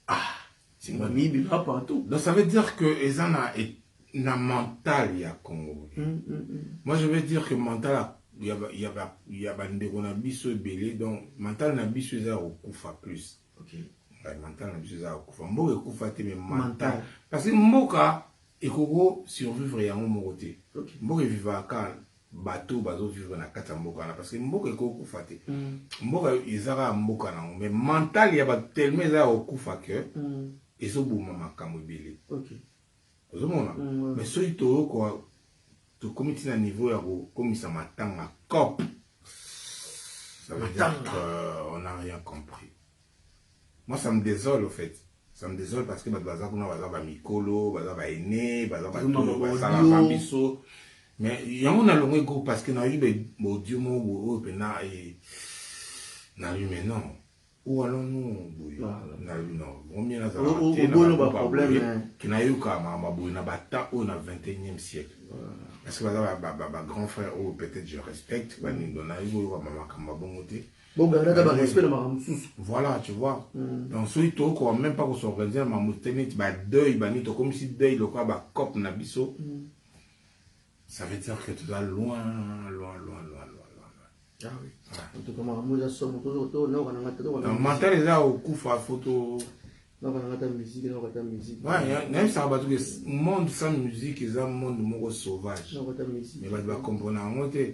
Ah, c'est moi, il va partout. Donc ça veut dire que les gens ont un mental, il y a Congo. Moi, je veux dire que mental, il y a des gens qui donc mental n'a biso za okufa plus. OK. Mental n'a biso za okufa. Mboka okufa te mais mental. Parce que mboka ekoko survivre ya mokote. Mboka vivre ka bateau bazo vivre na kata mboka na parce que mboka ekoko okufa te. Mboka izaka mboka na mais mental ya ba tellement za okufa que ezobuma makambo ebele. OK. Ozomona. Mais soki to ko to comité à niveau ya ko komisa matanga cop. Ça veut dire qu'on n'a rien compris. Moi, ça me désole, au fait. Ça me désole parce que je suis mikolo, je suis aîné, je suis mais il y a un groupe parce que nous avons eu des audios, mais non. Où allons-nous? Non. On a un problème qui n'a eu qu'à au 21e siècle. parce que grand frère, peut-être je respecte, bon, ben là, d'abord, respect de ma voilà, tu vois. Donc, celui qui ne même pas qu'on s'organise, deuil, comme si deuil, le quoi, cop, nabiso. Ça veut dire que tu vas loin. Ah oui. En tout cas, moi, ça mental est là au coup, photo. Non, on a musique, on a musique. Ouais, il y a ça, monde sans musique, c'est un monde sauvage. Non, on a musique. Mais tu vas comprendre en mode. Ouais,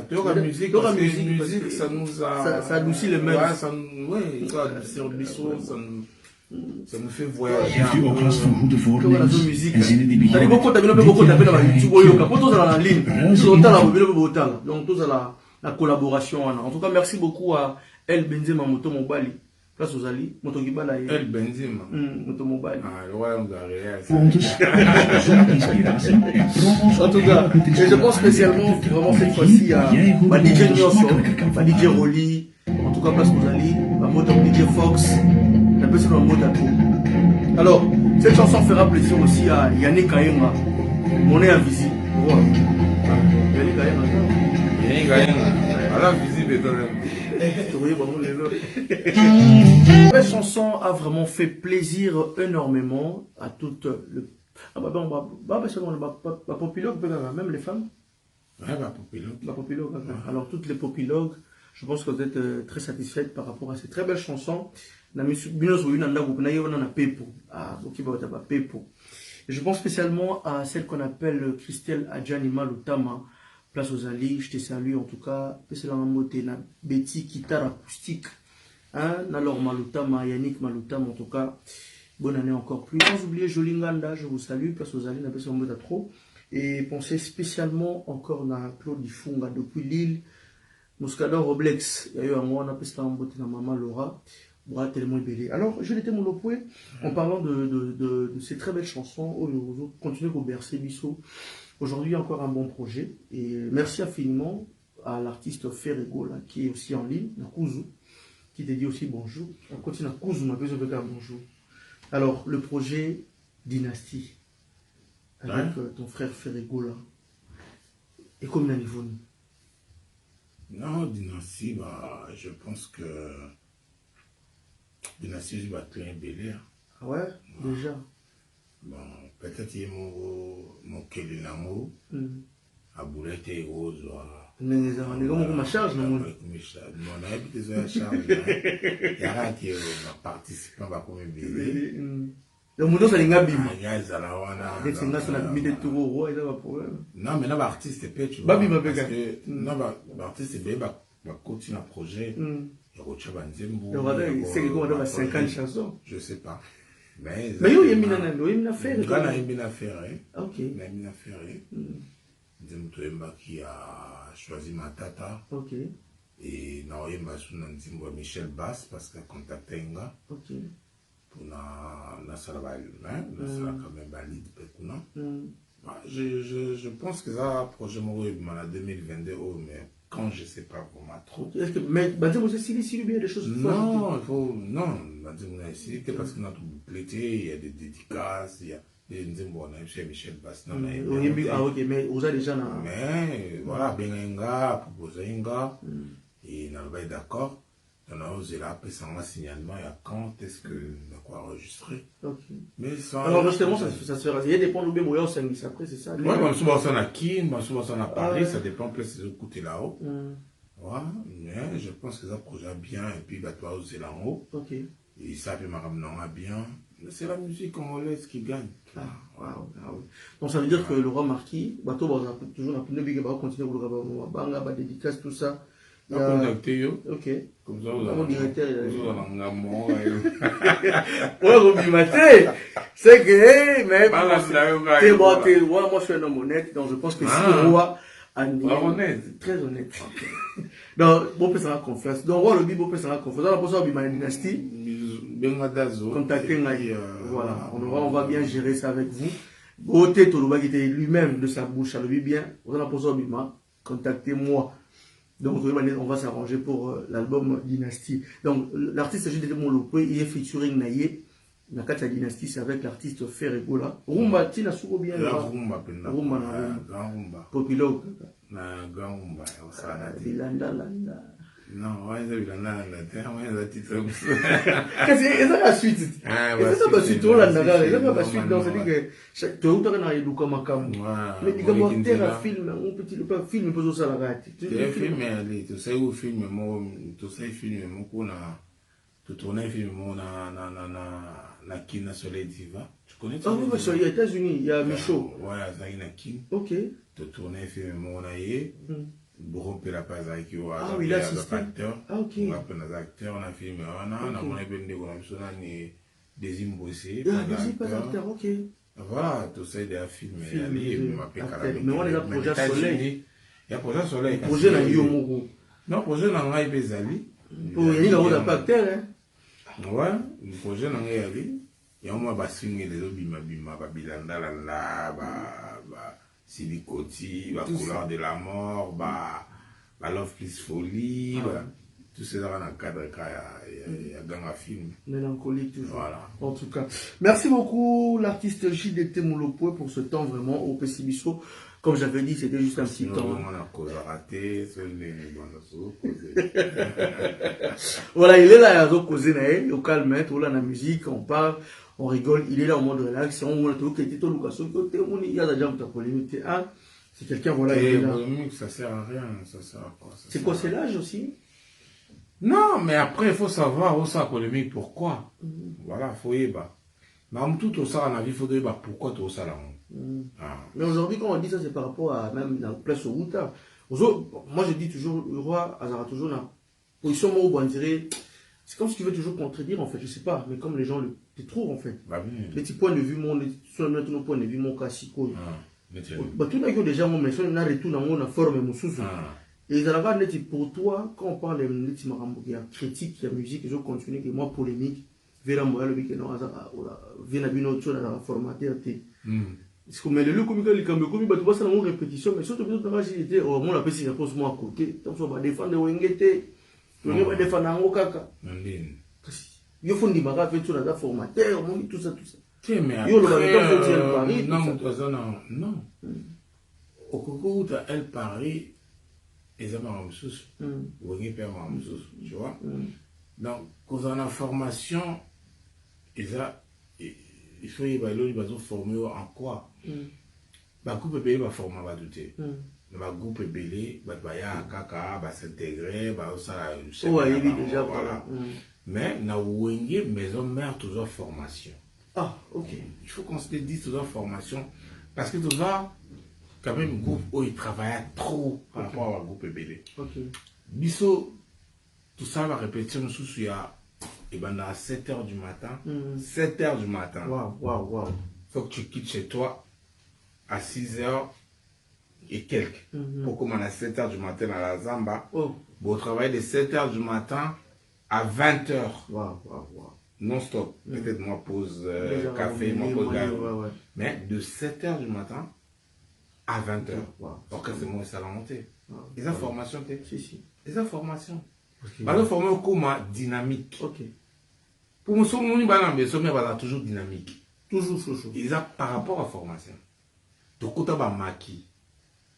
tu as musique, parce que musique, ça nous a. Ça adoucit le même. Ouais, ça adoucit le bistrot, ça nous fait voyager. Musique. C'est beaucoup en ligne. Donc, tous à la collaboration. En tout cas, merci beaucoup à El Benzema Moto Mobali. Place aux Ali, Moto Gibala. El Benzema. Moto Mobali. Ah, le royaume d'Arrière. En tout cas, et je pense spécialement vraiment cette fois-ci à DJ Nyoso, DJ Rolly, en tout cas Place aux Ali, Moto DJ Fox, la personne en mode à tout. Alors, cette chanson fera plaisir aussi à Yannick Kayenga, mon nez invisible. Voilà. Yannick Kayenga. Yannick Kayenga. Alors, visible quand même. La chanson a vraiment fait plaisir énormément à toutes le. Ah bah même les femmes. Ouais, populogue. Alors toutes les populogues, je pense que vous êtes très satisfaites par rapport à ces très belles chansons. Je pense spécialement à celle qu'on appelle Christelle Adjani Malutama. Place aux alliés, je te salue en tout cas. C'est la moté na Betty guitare acoustique. Alors Malutama, Yannick Malutama en tout cas. Bonne année encore plus. Sans oublier Jolinganda, je vous salue. Place aux alliés, n'a pas besoin de trop. Et pensez spécialement encore à Claude Ifunga depuis Lille. Moscador Roblex. Il y a eu un mois, on a pu se na maman Laura. Alors, je l'étais mon opoué en parlant de ces très belles chansons. Continuez à bercer Bissot. Aujourd'hui, encore un bon projet. Et merci infiniment à l'artiste Ferrego, qui est aussi en ligne, Nakuzu, qui te dit aussi bonjour. On continue à Kuzu, on a besoin de dire bonjour. Alors, le projet Dynastie, avec ton frère Ferrego, là. Et comme il niveau non, Dynastie, je pense que Dynastie, je vais créer un Bel-Air. Ah ouais, déjà. Bon, peut-être qu'il y a mon Kélinamo, à Boulette et Rose. Ma charge, non? Non, on a habité sur la charge. Il y a qui participant à comme un bébé. Donc, mon dos, ça n'a pas bim. Non, mais là, l'artiste est pas, tu vois. Non, l'artiste est bien, continue un projet. Il y a 50 chansons. Je sais pas. Mais il y a une affaire. Il y a une affaire. Ok. Il y a une affaire. Qui a choisi ma tata. Ok. Et Michel Bass parce qu'il a contacté un gars. Ok. Pour la salle quand même valide. Je pense que ça, projet en 2022, mais quand je ne sais pas comment trop. Est-ce que, mais, vous avez bien des choses? Non, il faut, non, parce qu'on a tout bouclété, il y a des dédicaces, il y a des Michel Bass. Ah, ok, mais vous avez déjà. Mais, voilà, bien un gars, proposer un gars, et on va être d'accord. On a osé là, après ça, un signalement, il y a quand est-ce que on a quoi enregistrer. Ok. Mais ça. Alors, justement, ça se fera. Il y a des points de bien, au service après, c'est ça? Ouais, souvent ça, on a Kin, souvent ça, on a Paris, ça dépend plus si vous écoutez là-haut. Ouais, mais je pense que ça projet bien, et puis, tu vas oser là-haut. Ok. Et ça, puis, ma bien. C'est la musique congolaise qui gagne. Ah, wow. Donc, ça veut dire que le roi Marquis, toujours la plus va continuer à dédicace, tout ça. Il y a contacté, ok. Comme ça, vous avez c'est que, mais moi je suis un homme honnête, donc je pense que si le roi très honnête. Donc, bon peut s'en confiance. Donc, roi le bi bon peut s'en confiance. Dans la position de ma dynastie, contactez voilà, on va bien gérer ça avec vous. Beauté Toloba qui était lui-même de sa bouche, ça le vit bien. Dans la position de contactez-moi. Donc, on va s'arranger pour l'album Dynastie. Donc, l'artiste, j'ai dit mon loupé, il est featuring Naye, La Kata Dynastie, c'est avec l'artiste Ferregola. Rumba, tu n'as souvent bien la rumba, Rumba, la rumba. Popilo. La rumba, Bilanda, Landa. Non, ouais, c'est Bilanda, Landa. Ouais, c'est titre. Qu'est-ce que la suite? C'est pas suite, on l'a nagé. C'est pas suite, non, c'est que tu as eu un arrêt d'Ouka Makam. Mais dis moi, t'es un film, un petit film, peut ça la gâte. Tu es film, tu sais où film, moi, tu sais film, moi, qu'on a. Tu tournes un film, moi, na Kina Soleil Diva. Tu connais ça? Ah oui, parce qu'il y a aux États-Unis, il y a Michaud. Ouais, ça y est, na Kin. Ok. Tu tournes un film, moi, on a eu. Beaucoup de la page avec eux. Ah oui, là, c'est acteur. Ah, ok. On a appelé les acteurs, on a filmé. On a des imbossés. Ah, des acteurs, ok. Voilà, tout ça, il y a filmé. Mais on est là, projet Soleil. Il y a projet Soleil. Projet na Yomogo. Non, projet na Ngai Bezali. Pour y aller, on n'a pas acteur, hein. Ouais, le projet na Ngai Ali. Il y a un mois, bah, swing les autres, bima, bah, bilanda, bah, Silicoti, bah, couleur de la mort, bah, Love Plus Folie, bah, tout ça dans le cadre, il y a dans un film. Mélancolique, toujours. Voilà. En tout cas. Merci beaucoup, l'artiste JDT Moulopoe, pour ce temps vraiment au Pessibiso. Comme j'avais dit, c'était juste un petit temps. On a cause raté, voilà, il est là, il a causé, au calme, tout là, la musique, on parle, on rigole, il est là en mode relax, on a tout qui était tout le cas, il y a déjà une polémique, c'est quelqu'un, voilà, il est là. Ça sert à rien, ça sert à quoi? C'est quoi, c'est l'âge aussi? Non, mais après, il faut savoir où ça polémique, pourquoi. Voilà, il faut y aller. Mais en tout ça, on a vu, il faut dire pourquoi tout ça là. Mais aujourd'hui, quand on dit ça, c'est par rapport à même la place au Routa. Moi, je dis toujours, le roi Azara toujours la position où on dirait, c'est comme si tu veux toujours contredire en fait, je sais pas, mais comme les gens te trouvent en fait. Les petits points de vue, nos points de vue, mon classico. Tout n'a déjà, mon mais on a retour dans mon forme, mon sous. Et Azara, pour toi, quand on parle de critique, il y a musique, je continue, que moi, polémique, vers moi, le week-end, Azara, vient à une autre chose, à formater. Mais le comme il comme tu vois ça dans une répétition, mais surtout quand j'étais au moins la petite réponse moi à côté, donc on va défendre Wengete, on va défendre Angokaka. Il faut dire bagarre fait tout là formateur, tout ça. Mais yo le Paris, non. Au Coco elle Paris et ça m'a sous. Wengete perd ma sous, tu vois. Donc quand on a formation et ça il faut y aller former en quoi? Le groupe belé va former va douter. Le groupe belé va kaka va s'intégrer va ça déjà voilà. Mais na wenge maison mère toujours formation. Ah ok. Il faut qu'on se dise toujours formation parce que tout ça quand même groupe où il travaillait trop par rapport au groupe belé. Ok. Biso tout ça va répéter sous et ben à 7h du matin, 7h du matin. Waouh. Faut que tu quittes chez toi à 6h et quelques. Pour commencer à 7h du matin à la Zamba. Pour travailler de 7h du matin à 20h. Waouh. Non-stop. Peut-être moi pause café, moi pause gars. Mais de 7h du matin à 20h. Donc c'est moi ça la montée. Les informations, si. Les informations. Parce que former un cours dynamique. Ok. Pour moi, c'est toujours dynamique. Toujours chaud. Ils ont par rapport à la formation. Donc, quand on a maquis,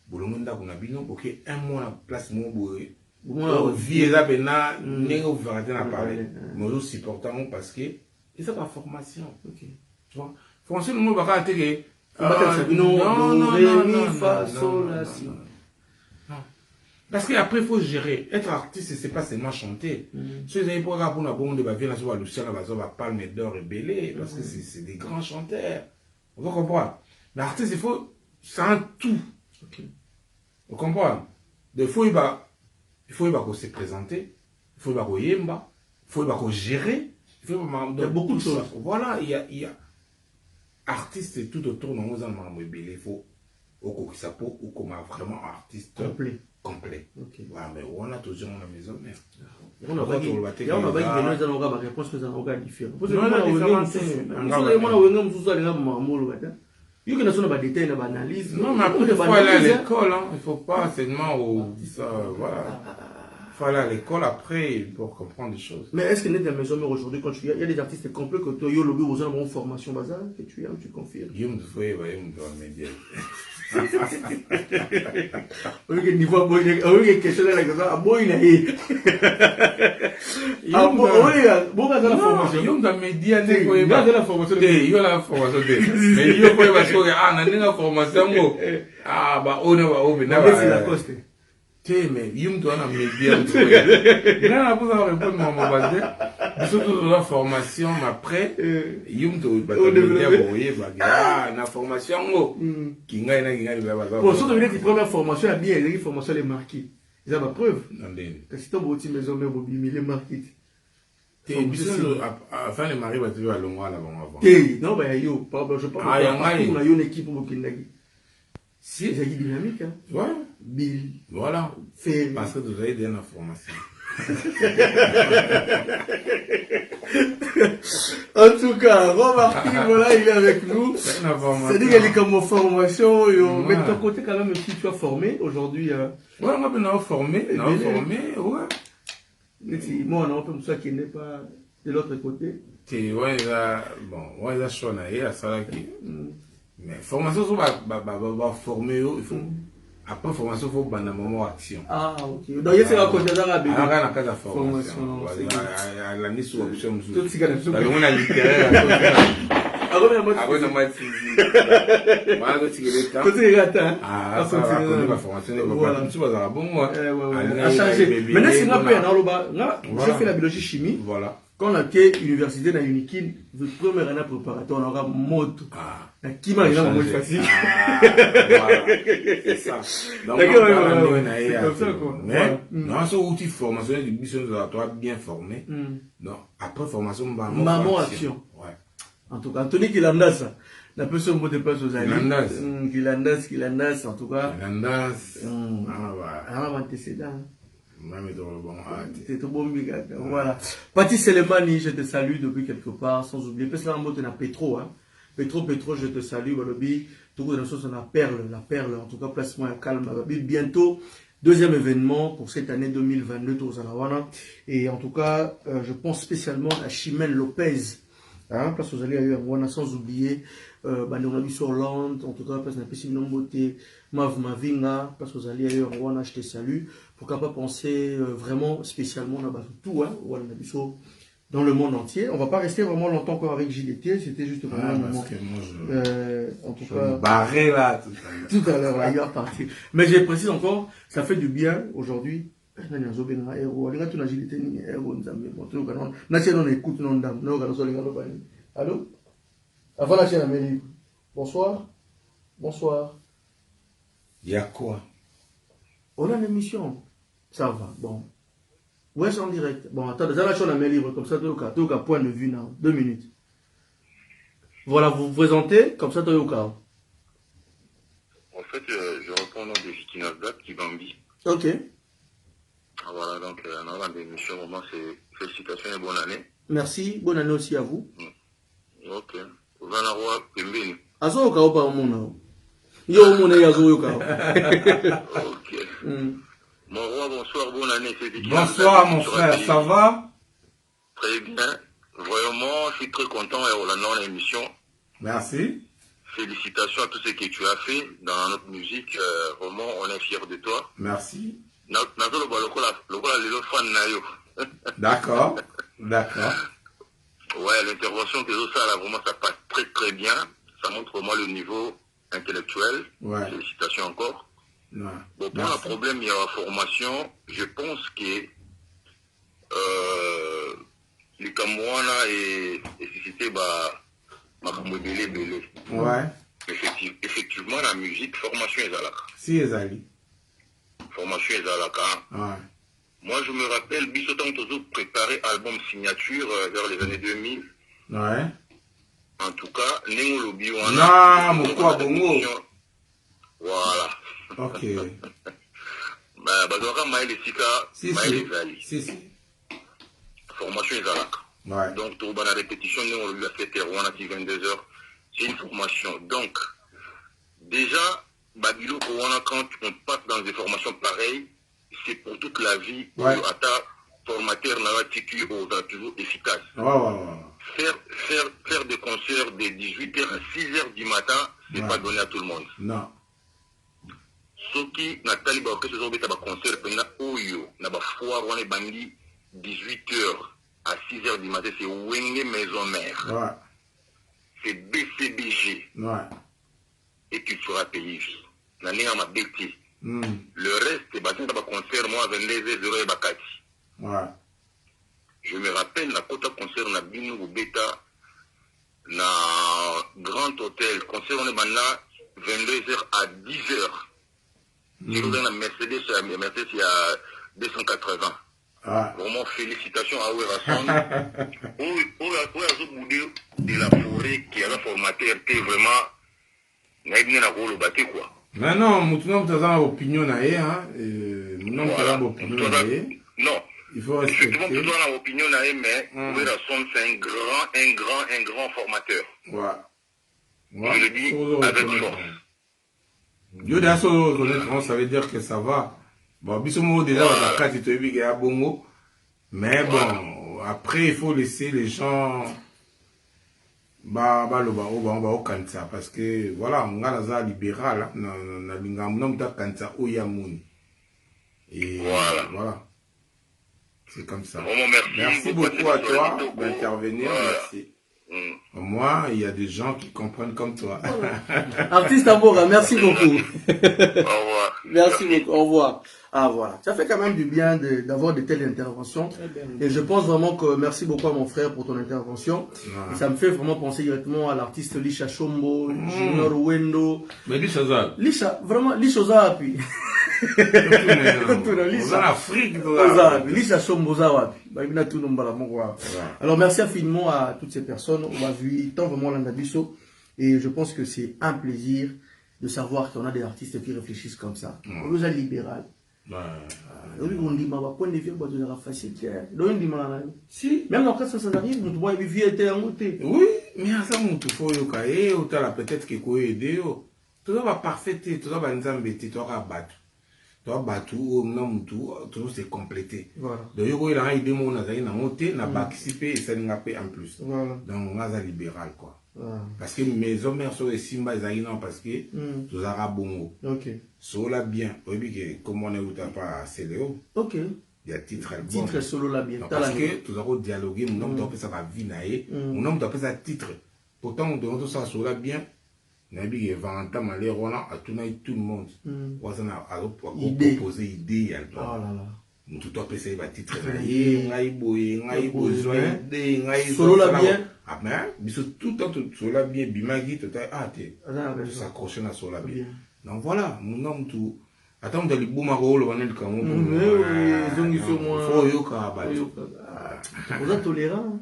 pour le monde qu'on a bien, ok, un mois la place, mon bourré. Vie là, bena, n'est pas ouvert à parler. Mais nous supportons parce que ils ont pas formation. Ok. Tu vois, formation, le monde va pas intégrer. Non. Parce qu'après, il faut gérer. Être artiste, c'est pas seulement chanter. Si vous avez pour la bonne de Bavia, la Luciana va Palme d'Or et Bélé, parce que c'est des grands chanteurs. On va comprendre. L'artiste, c'est un tout. Vous comprenez? Il faut se présenter, il faut yemba, il faut gérer, il y a beaucoup de choses. Voilà, il y a artiste tout autour de nous, il faut ou comme vraiment artiste complet. Mais on a toujours la maison mère. On a pas réponse que ça n'a différent. Il y a des détails dans l'analyse. Non, mais après, il faut aller à l'école. Il ne faut pas seulement au. Voilà. faut aller à l'école après pour comprendre des choses. Mais est-ce qu'il y a des maisons mères aujourd'hui, quand il y a des artistes complets que tu as eu le bureau aux formation bazar, que tu aimes, tu confirmes? Il me faut média. Oui, que niveau oui, que question là comme ça, bon il a eu. Ah bon, oui, bon dans la formation. Il me média ne quoi pas dans la formation. Il y a la formation de. Mais il y a quoi parce que ah na formation ah bah on va na ba. C'est la coste. Mais il me doit na média. Il a pas besoin de répondre mon basé. Surtout la formation après il me doit ba média boyer ba ah na formation qui gagne ba. Bon, surtout la première formation a bien les formation les marqués. Ils ont la preuve. Que si tu as une maison mère bobimi les marqués. Enfin les maris va toujours à Longwa avant. Non bah yo, je pense on a une équipe au Kindagi. Si c'est dynamique hein. Ouais. Bill. Voilà. Fait parce que vous avez des informations. En tout cas, Romarty, voilà, il est avec nous. C'est-à-dire qu'il est comme en formation. Mais de ton côté, quand même, si tu as formé aujourd'hui. Ouais, moi, je suis formé. Ouais. Moi, on a un peu ça qui n'est pas de l'autre côté. Ouais, bon, il a choisi à ça. Mais formation, va former, il faut. Après formation, il faut un moment action. Ah, ok. Donc, il y a ce côté là, il y a un formation. Il y a la mise sur option. Tout ce qu'il y a de littéraire. Maintenant, c'est j'ai fait la biologie chimie. Voilà. Quand on a été université dans Unikin, le premier année préparatoire, on aura moto. Qui m'a dit moins facile. C'est ça. Donc, c'est comme ça quoi. Mais dans ce outil formation, les missions bien formé. Donc après formation, maman action. Ouais. En tout cas, Anthony Kilandas, la personne mot de place aux amis. Kilandas, en tout cas. Kilandas. Ah, antécédent. C'est tout bon, voilà. Pati Selemani, je te salue depuis quelque part, sans oublier. Parce que là, on a Petro, hein. Petro, je te salue, Walobi. Tout le monde a la perle, en tout cas, place-moi à calme. Bientôt, deuxième événement pour cette année 2022, Tozalawana. Et en tout cas, je pense spécialement à Chimène Lopez. Hein, place aux alliés à sans oublier Bandongabi sur Hollande, en tout cas, place n'a beauté, Mav Mavinga, place aux alliés à Rwanda, je te salue. Pourquoi pas penser vraiment spécialement à tout, hein, dans le monde entier. On va pas rester vraiment longtemps encore avec JDT, c'était juste vraiment un moment. En tout cas, barré là tout à l'heure, là, il va partir. Mais je précise encore, ça fait du bien aujourd'hui. Allô? Avant la chaîne Amélie. Bonsoir. Bonsoir. Il y a quoi? On a une émission. Ça va, bon. Ouais, c'est en direct. Bon, attends, ça la chaîne Amélie, comme ça, tu as point de vue, là. 2 minutes. Voilà, vous vous présentez, comme ça, tu as au cas. En fait, je réponds au nom de Vicky Nasdaq, qui Bambi. Ok. Voilà, donc, on a une émission, vraiment, c'est félicitations et bonne année. Merci, bonne année aussi à vous. Ok. Vanarwa Pembeni. Azo au cas par mon yo mon yazo au cas. Ok. Mon roi, bonsoir, bonne année. Bonsoir, mon frère, ça va? Très bien. Vraiment, je suis très content et on a dans l'émission. Merci. Félicitations à tout ce que tu as fait dans notre musique. Vraiment, on est fiers de toi. Merci. D'accord. D'accord. Ouais, l'intervention que ça là, vraiment, ça passe très très bien. Ça montre vraiment le niveau intellectuel. Ouais. Félicitations encore. Ouais. Bon, pour le problème, il y a la formation. Je pense que les Camerounais et suscité ma belé. Ouais. Effectivement, la musique, formation est à la. Si, Ezali. Formation est à la. Ouais. Moi, je me rappelle, Bissotan Tozo préparé album signature vers les années 2000. Ouais. En tout cas, Nengo Lobi Wana. Non, mon quoi, bongo. Voilà. Ok. Badoka Maël Sika, Maël Ezali. Si. Formation Ezalak. Ouais. Donc, tout la répétition, nous, on lui a fait Rwanda qui 22 heures. C'est une formation. Donc, déjà, Babilo, quand on passe dans des formations pareilles, c'est pour toute la vie. Ouais. À ta formateur n'a TQ toujours efficace. Faire des concerts de 18h à 6h du matin, c'est pas donné à tout le monde. Non. Ce qui n'a pas libre que ce soit un concert pendant Oyo, n'a pas foire on est bandi 18h à 6h du matin, c'est Wenge Maison Mère. Ouais. C'est BCBG. Ouais. Et tu seras payé. N'a pas ma bêtise. Le reste, c'est un concert, moi, 22h, Bakati. Ouais. Je me rappelle, la côte concert, na Bino ou Beta, na Grand Hôtel, concert, on est maintenant 22h à 10h. J'ai ouvert la Mercedes, il y a 280. Vraiment, félicitations à Ouerasson. Ouerasson de la forêt qui a la formateur, qui est vraiment, n'a pas de rôle au bâti, quoi. Mais non, maintenant, tu as une opinion, hein. Non, tu as une opinion, non. Il faut respecter. Effectivement, tu as une opinion, mais Ouerasson, c'est un grand formateur. Ouais. Je le dis avec force. Yo déjà reconnaître, ça veut dire que ça va. Bon, bisous déjà la carte et tu es bongo. Mais bon, après il faut laisser les gens au kansa parce que voilà, on a la libéral na lingam ta kansa oyamuni. Et voilà. C'est comme ça. Merci beaucoup à toi d'intervenir, merci. Moi, il y a des gens qui comprennent comme toi. Artiste Ambora, merci beaucoup. Au revoir. Merci beaucoup, au revoir. Ah voilà, ça fait quand même du bien d'avoir de telles interventions. Et je pense vraiment que merci beaucoup à mon frère pour ton intervention. Et ça me fait vraiment penser directement à l'artiste Lisha Shombo, Junior Wendo. Mais Lisha Zaha. Vraiment, Lisha Zaha puis. Alors merci infiniment à toutes ces personnes. On va vu tant vraiment l'Andabiso. Et je pense que c'est un plaisir de savoir qu'on a des artistes qui réfléchissent comme ça. On nous a libéral. On dit point de vue de la facilité. Si, même dans le cas ça arrive, nous devons éviter un côté. Oui, mais à ça on faut yokaye ou t'as peut-être que quoi aider. Tout ça va parfait, tout ça va nous embêter, tout va battre. Toi battu ou non tout c'est complété. Voilà. Donc il y a une idée mon azali na monter na participer et ça n'a pas en plus. Voilà. Donc on a libéral quoi. Parce que mes hommes sont simba ezali non parce que tout ça bongo. OK. Solo bien. Oui comme on est ou t'as pas Céléo. OK. Il y a titre album. Titre solo la bien. Parce que tout ça dialoguer mon homme doit ça va vinailler. Mon homme doit ça titre. Pourtant on doit ça solo bien. Nabi est vantant malheur à tout le monde. On a proposé idée album. Oh là là. Tout à fait ça va titre. Ngai boye besoin de ngai solo la bien. Ah ben, biso tout temps solo la bien bimagi tout à s'accrocher na solo la bien. Donc voilà, mon homme tout attends de libuma rolo vanel kamu. Zongi sur moi. Faut yoka ba. Vous êtes tolérant.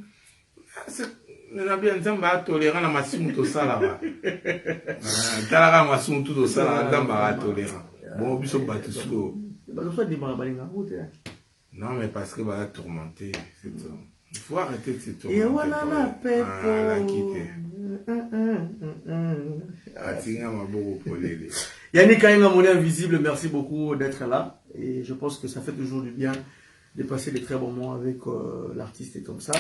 Nous avons bien entendu tolérant na masimu to sala ba. Talaka masimu to sala ndamba tolérant. Bon biso batu siko. Non mais parce que va tourmenter, c'est tout. Il faut arrêter de se tourmenter. Et voilà la paix. Yannick Kainga, mon invisible, merci beaucoup d'être là. Et je pense que ça fait toujours du bien de passer des très bons moments avec l'artiste et comme ça.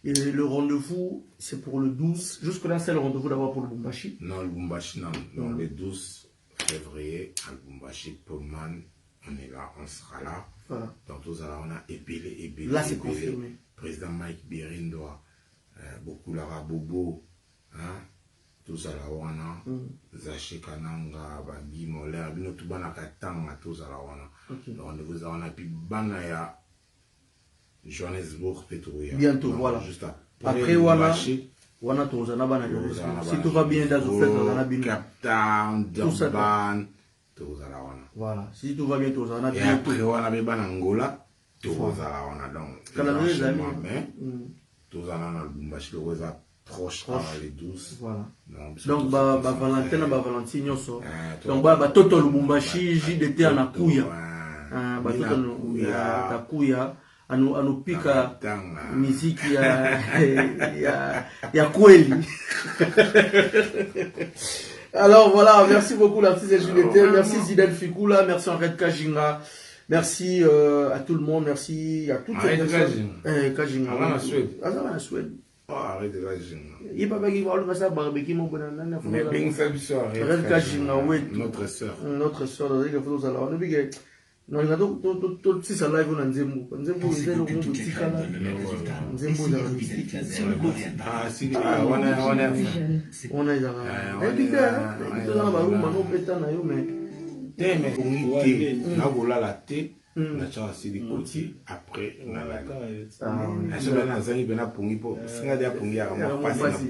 Et le rendez-vous, c'est pour le 12. Jusque-là, c'est le rendez-vous d'abord pour le Bumbashi. Non, le Bumbashi, non. Donc, le 12 février, à Bumbashi, Pullman, on est là, on sera là. Voilà. Donc, tout ça, on a épilé. Là, c'est confirmé. Président Mike Berindo, beaucoup Lara Bobo, hein, tout ça, là, on a. Zaché Kananga, Bagi Moller, Bino Tubana Katanga, tout ça, là, on a. Donc, on a, on a pu Banaya. Johannesburg, Petrouilla. Bientôt, donc, voilà. Juste après, voilà. Wana tozana bana si tout va bien dans le fait on a bien Captain Durban tozala wana. Voilà, si tout va bien tozana bien. Et après wana be bana Angola tozala wana donc. Quand les amis tozala na Lubumbashi le reza proche à les 12. Voilà. Donc ba Valentin ba Valentine nyoso. Donc ba toto Lubumbashi JDT en akuya. Ba toto akuya. Anupika miziki ya kweli. Alors voilà, merci beaucoup l'artiste JDT, merci Zidane Fikula, merci Henriette Kajinga, Merci à tout le monde, merci à toutes les personnes. Kajinga. Ah, Suède. Arrête de Kajinga. Il n'y a pas qui va le faire barbecue, mon bon ami. Mais bien ça, arrête Kajinga, oui. Notre sœur. Notre sœur, on a dit que non, il y a tout si ça live on a Nzembo. Nzembo, il est le monde petit canal. Nzembo, ah, si, on a teme ongi te na bolala te na cha asili koti après na la na so na zangi bena pongi po singa dia pongi ya mo pasi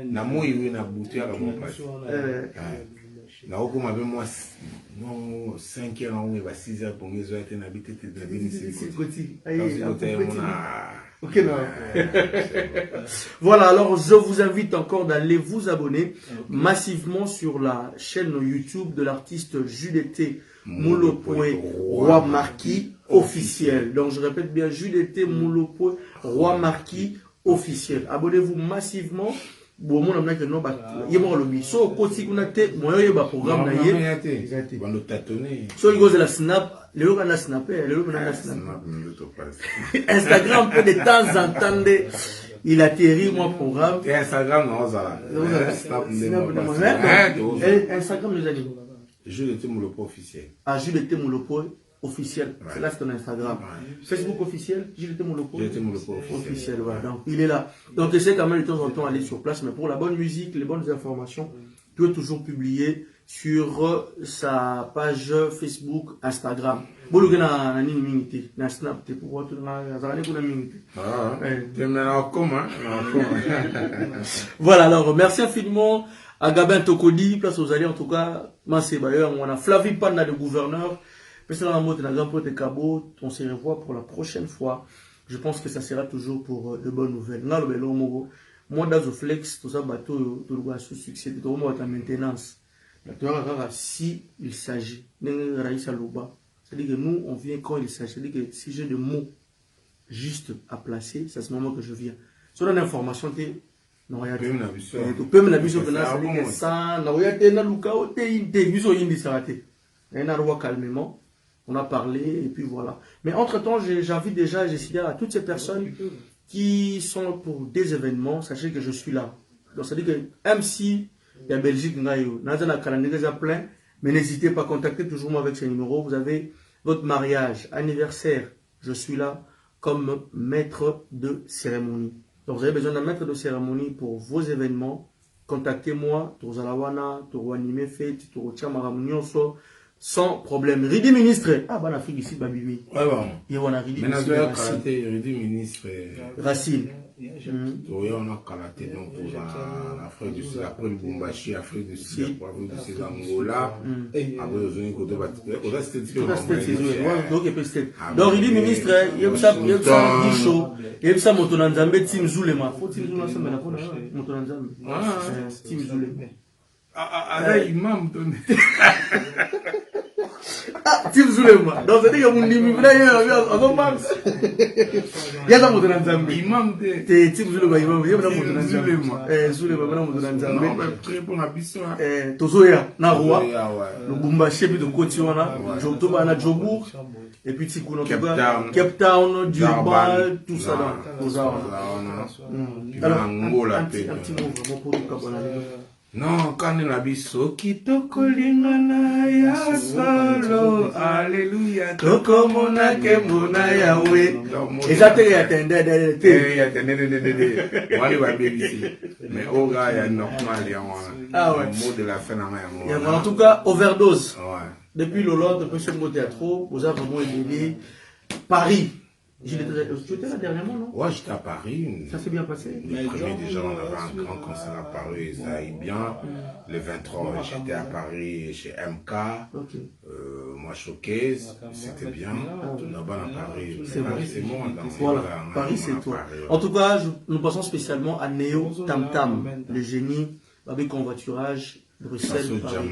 na mo iwe na butu ya mo pasi na oko mabe mo no 5 heures on va 6 heures pongi zo ete na bitete na binisi koti ok, non. Voilà, alors je vous invite encore d'aller vous abonner massivement sur la chaîne YouTube de l'artiste Jules Moulopoe Roi Marquis officiel. Donc je répète bien, Jules Moulopoe Roi Marquis officiel. Abonnez-vous massivement. Bon, mon ami que non, il y a mon lobby. So, côté qu'on a été, moi, il y a un programme d'ailleurs. So, il y a la snap. Les gens ont snappé. Les gens ont snappé. Instagram peut de temps en temps, il atterrit mon programme. Et Instagram, non, ça. Instagram, les amis. Jules Moulopoe officiel. Ah, Jules Moulopoe officiel. C'est là, c'est ton Instagram. Facebook officiel, Jules Moulopoe officiel. Voilà. Donc, il est là. Donc, essaie quand même de temps en temps aller sur place. Mais pour la bonne musique, les bonnes informations, tu peux toujours publier sur sa page Facebook, Instagram. Voilà, alors merci infiniment à Gabin Tokodi, place aux alliés en tout cas, Massé Bayer, on a Flavie Panda, le gouverneur. On se revoit pour la prochaine fois. Je pense que ça sera toujours pour de bonnes nouvelles. Moi, dans le flex, tout ça, bateau, tout le succès, tout le monde maintenance. Si il s'agit, c'est-à-dire que nous, on vient quand il s'agit. C'est-à-dire que si j'ai des mots juste à placer, c'est à ce moment que je viens. Si on a l'information, tu peux me la vision calmement. On a parlé et puis voilà. Mais entre-temps, j'invite déjà, j'ai signalé à toutes ces personnes qui sont pour des événements, sachez que je suis là. Donc, c'est-à-dire que même si il y a Belgique, plein, mais n'hésitez pas à contacter toujours moi avec ces numéros. Vous avez votre mariage, anniversaire, je suis là comme maître de cérémonie. Donc, vous avez besoin d'un maître de cérémonie pour vos événements. Contactez-moi, sans problème. Ridi ministre. Ah, bah, l'Afrique ici, Babibi. Ouais, bon. Il y a Ridi ministre. Racine. Oui, on a Kalaté, donc, pour l'Afrique du Sud, après le Bumbashi, Afrique du Sud, Afrique du Sud, Angola, après, aux unis, côté donc, Ridi ministre, il y a ça, Disho, il y a ça, Motonanzambe, Tim Zulema. Faut Tim Zulema, ça, mais la Motonanzambe. Tim Zulema. Ah, imam, ah, Tim Zulema. Donc, c'est-à-dire que mon nimi, il y a ça, Motonanzambe. Imam, Tim Zulema, imam, il y a ça, Motonanzambe. Zulema, Motonanzambe. Non, mais très bon abisso. Tozoya, Narua, le Bumbashi, puis de Kotiwana, Jotoba, na Jobour, et puis Tikouna, Cape Town, Durban, tout ça, alors, Angola, un petit mot vraiment pour le Kabbalah. Non, quand il a dit Kitoko lingana ya solo, alléluia, toko mona ke mona yawe. Et ça te attendait Wali va bien ici. Mais au gars, il y a normal, il y a un mot de la fin. En tout cas, overdose. Depuis le Lord, depuis ce mot théâtre, vous avez vraiment aidé Paris. Tu étais là dernièrement, non? Ouais, j'étais à Paris. Ça s'est bien passé? Le premier, déjà, on avait un grand concert à Paris, ça aille bien. Le 23, j'étais à Paris chez MK. Moi, Showcase, c'était bien. Là-bas, à Paris, c'est bon. Voilà, Paris, c'est toi. En tout cas, nous passons spécialement à Néo Tam Tam, le génie avec convoiturage. Bruxelles, Paris.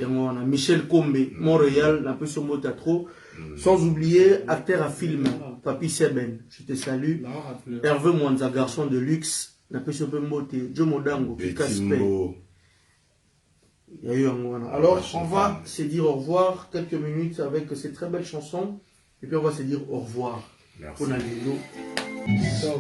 Et on a Michel Combe, Montréal, un peu sur Motatro. Sans oublier acteur à film, Papi Seben, je te salue. Hervé Mwanza, garçon de luxe, un peu sur Moté, Joe Modango, Casper. Il y a eu un moment. Alors, on va se dire au revoir quelques minutes avec ces très belles chansons. Et puis, on va se dire au revoir. Merci.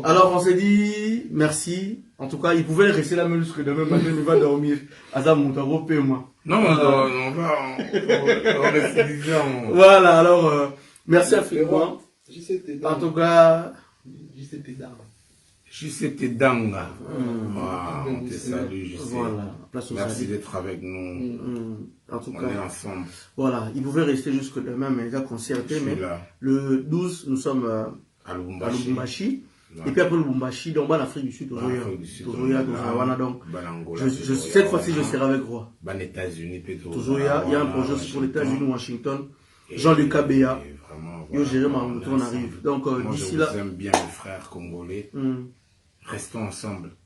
Alors, on s'est dit merci. En tout cas, il pouvait rester là même jusque demain matin. Il va dormir. Azam Moutaro, moi. Non, on va rester bizarre. Voilà, alors, merci à Fréquent. En tout cas, Jusete Danga. On te salue, Jusete. Voilà, merci d'être avec nous. En tout on cas, est ensemble. Voilà, il pouvait rester jusque demain, mais il a concerté. Mais là. le 12, nous sommes à Lubumbashi. Et puis après Lubumbashi, donc en Afrique du Sud, donc cette fois-ci, je serai avec Roi. Il y a un projet aussi pour les États-Unis, Washington. Jean-Luc Abéa. Yo, Jérôme, on arrive. Donc, d'ici là. J'aime bien les frères congolais. Restons ensemble.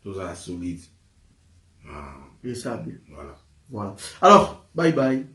Tous à la solide. Et ça, voilà. Voilà. Alors, bye bye.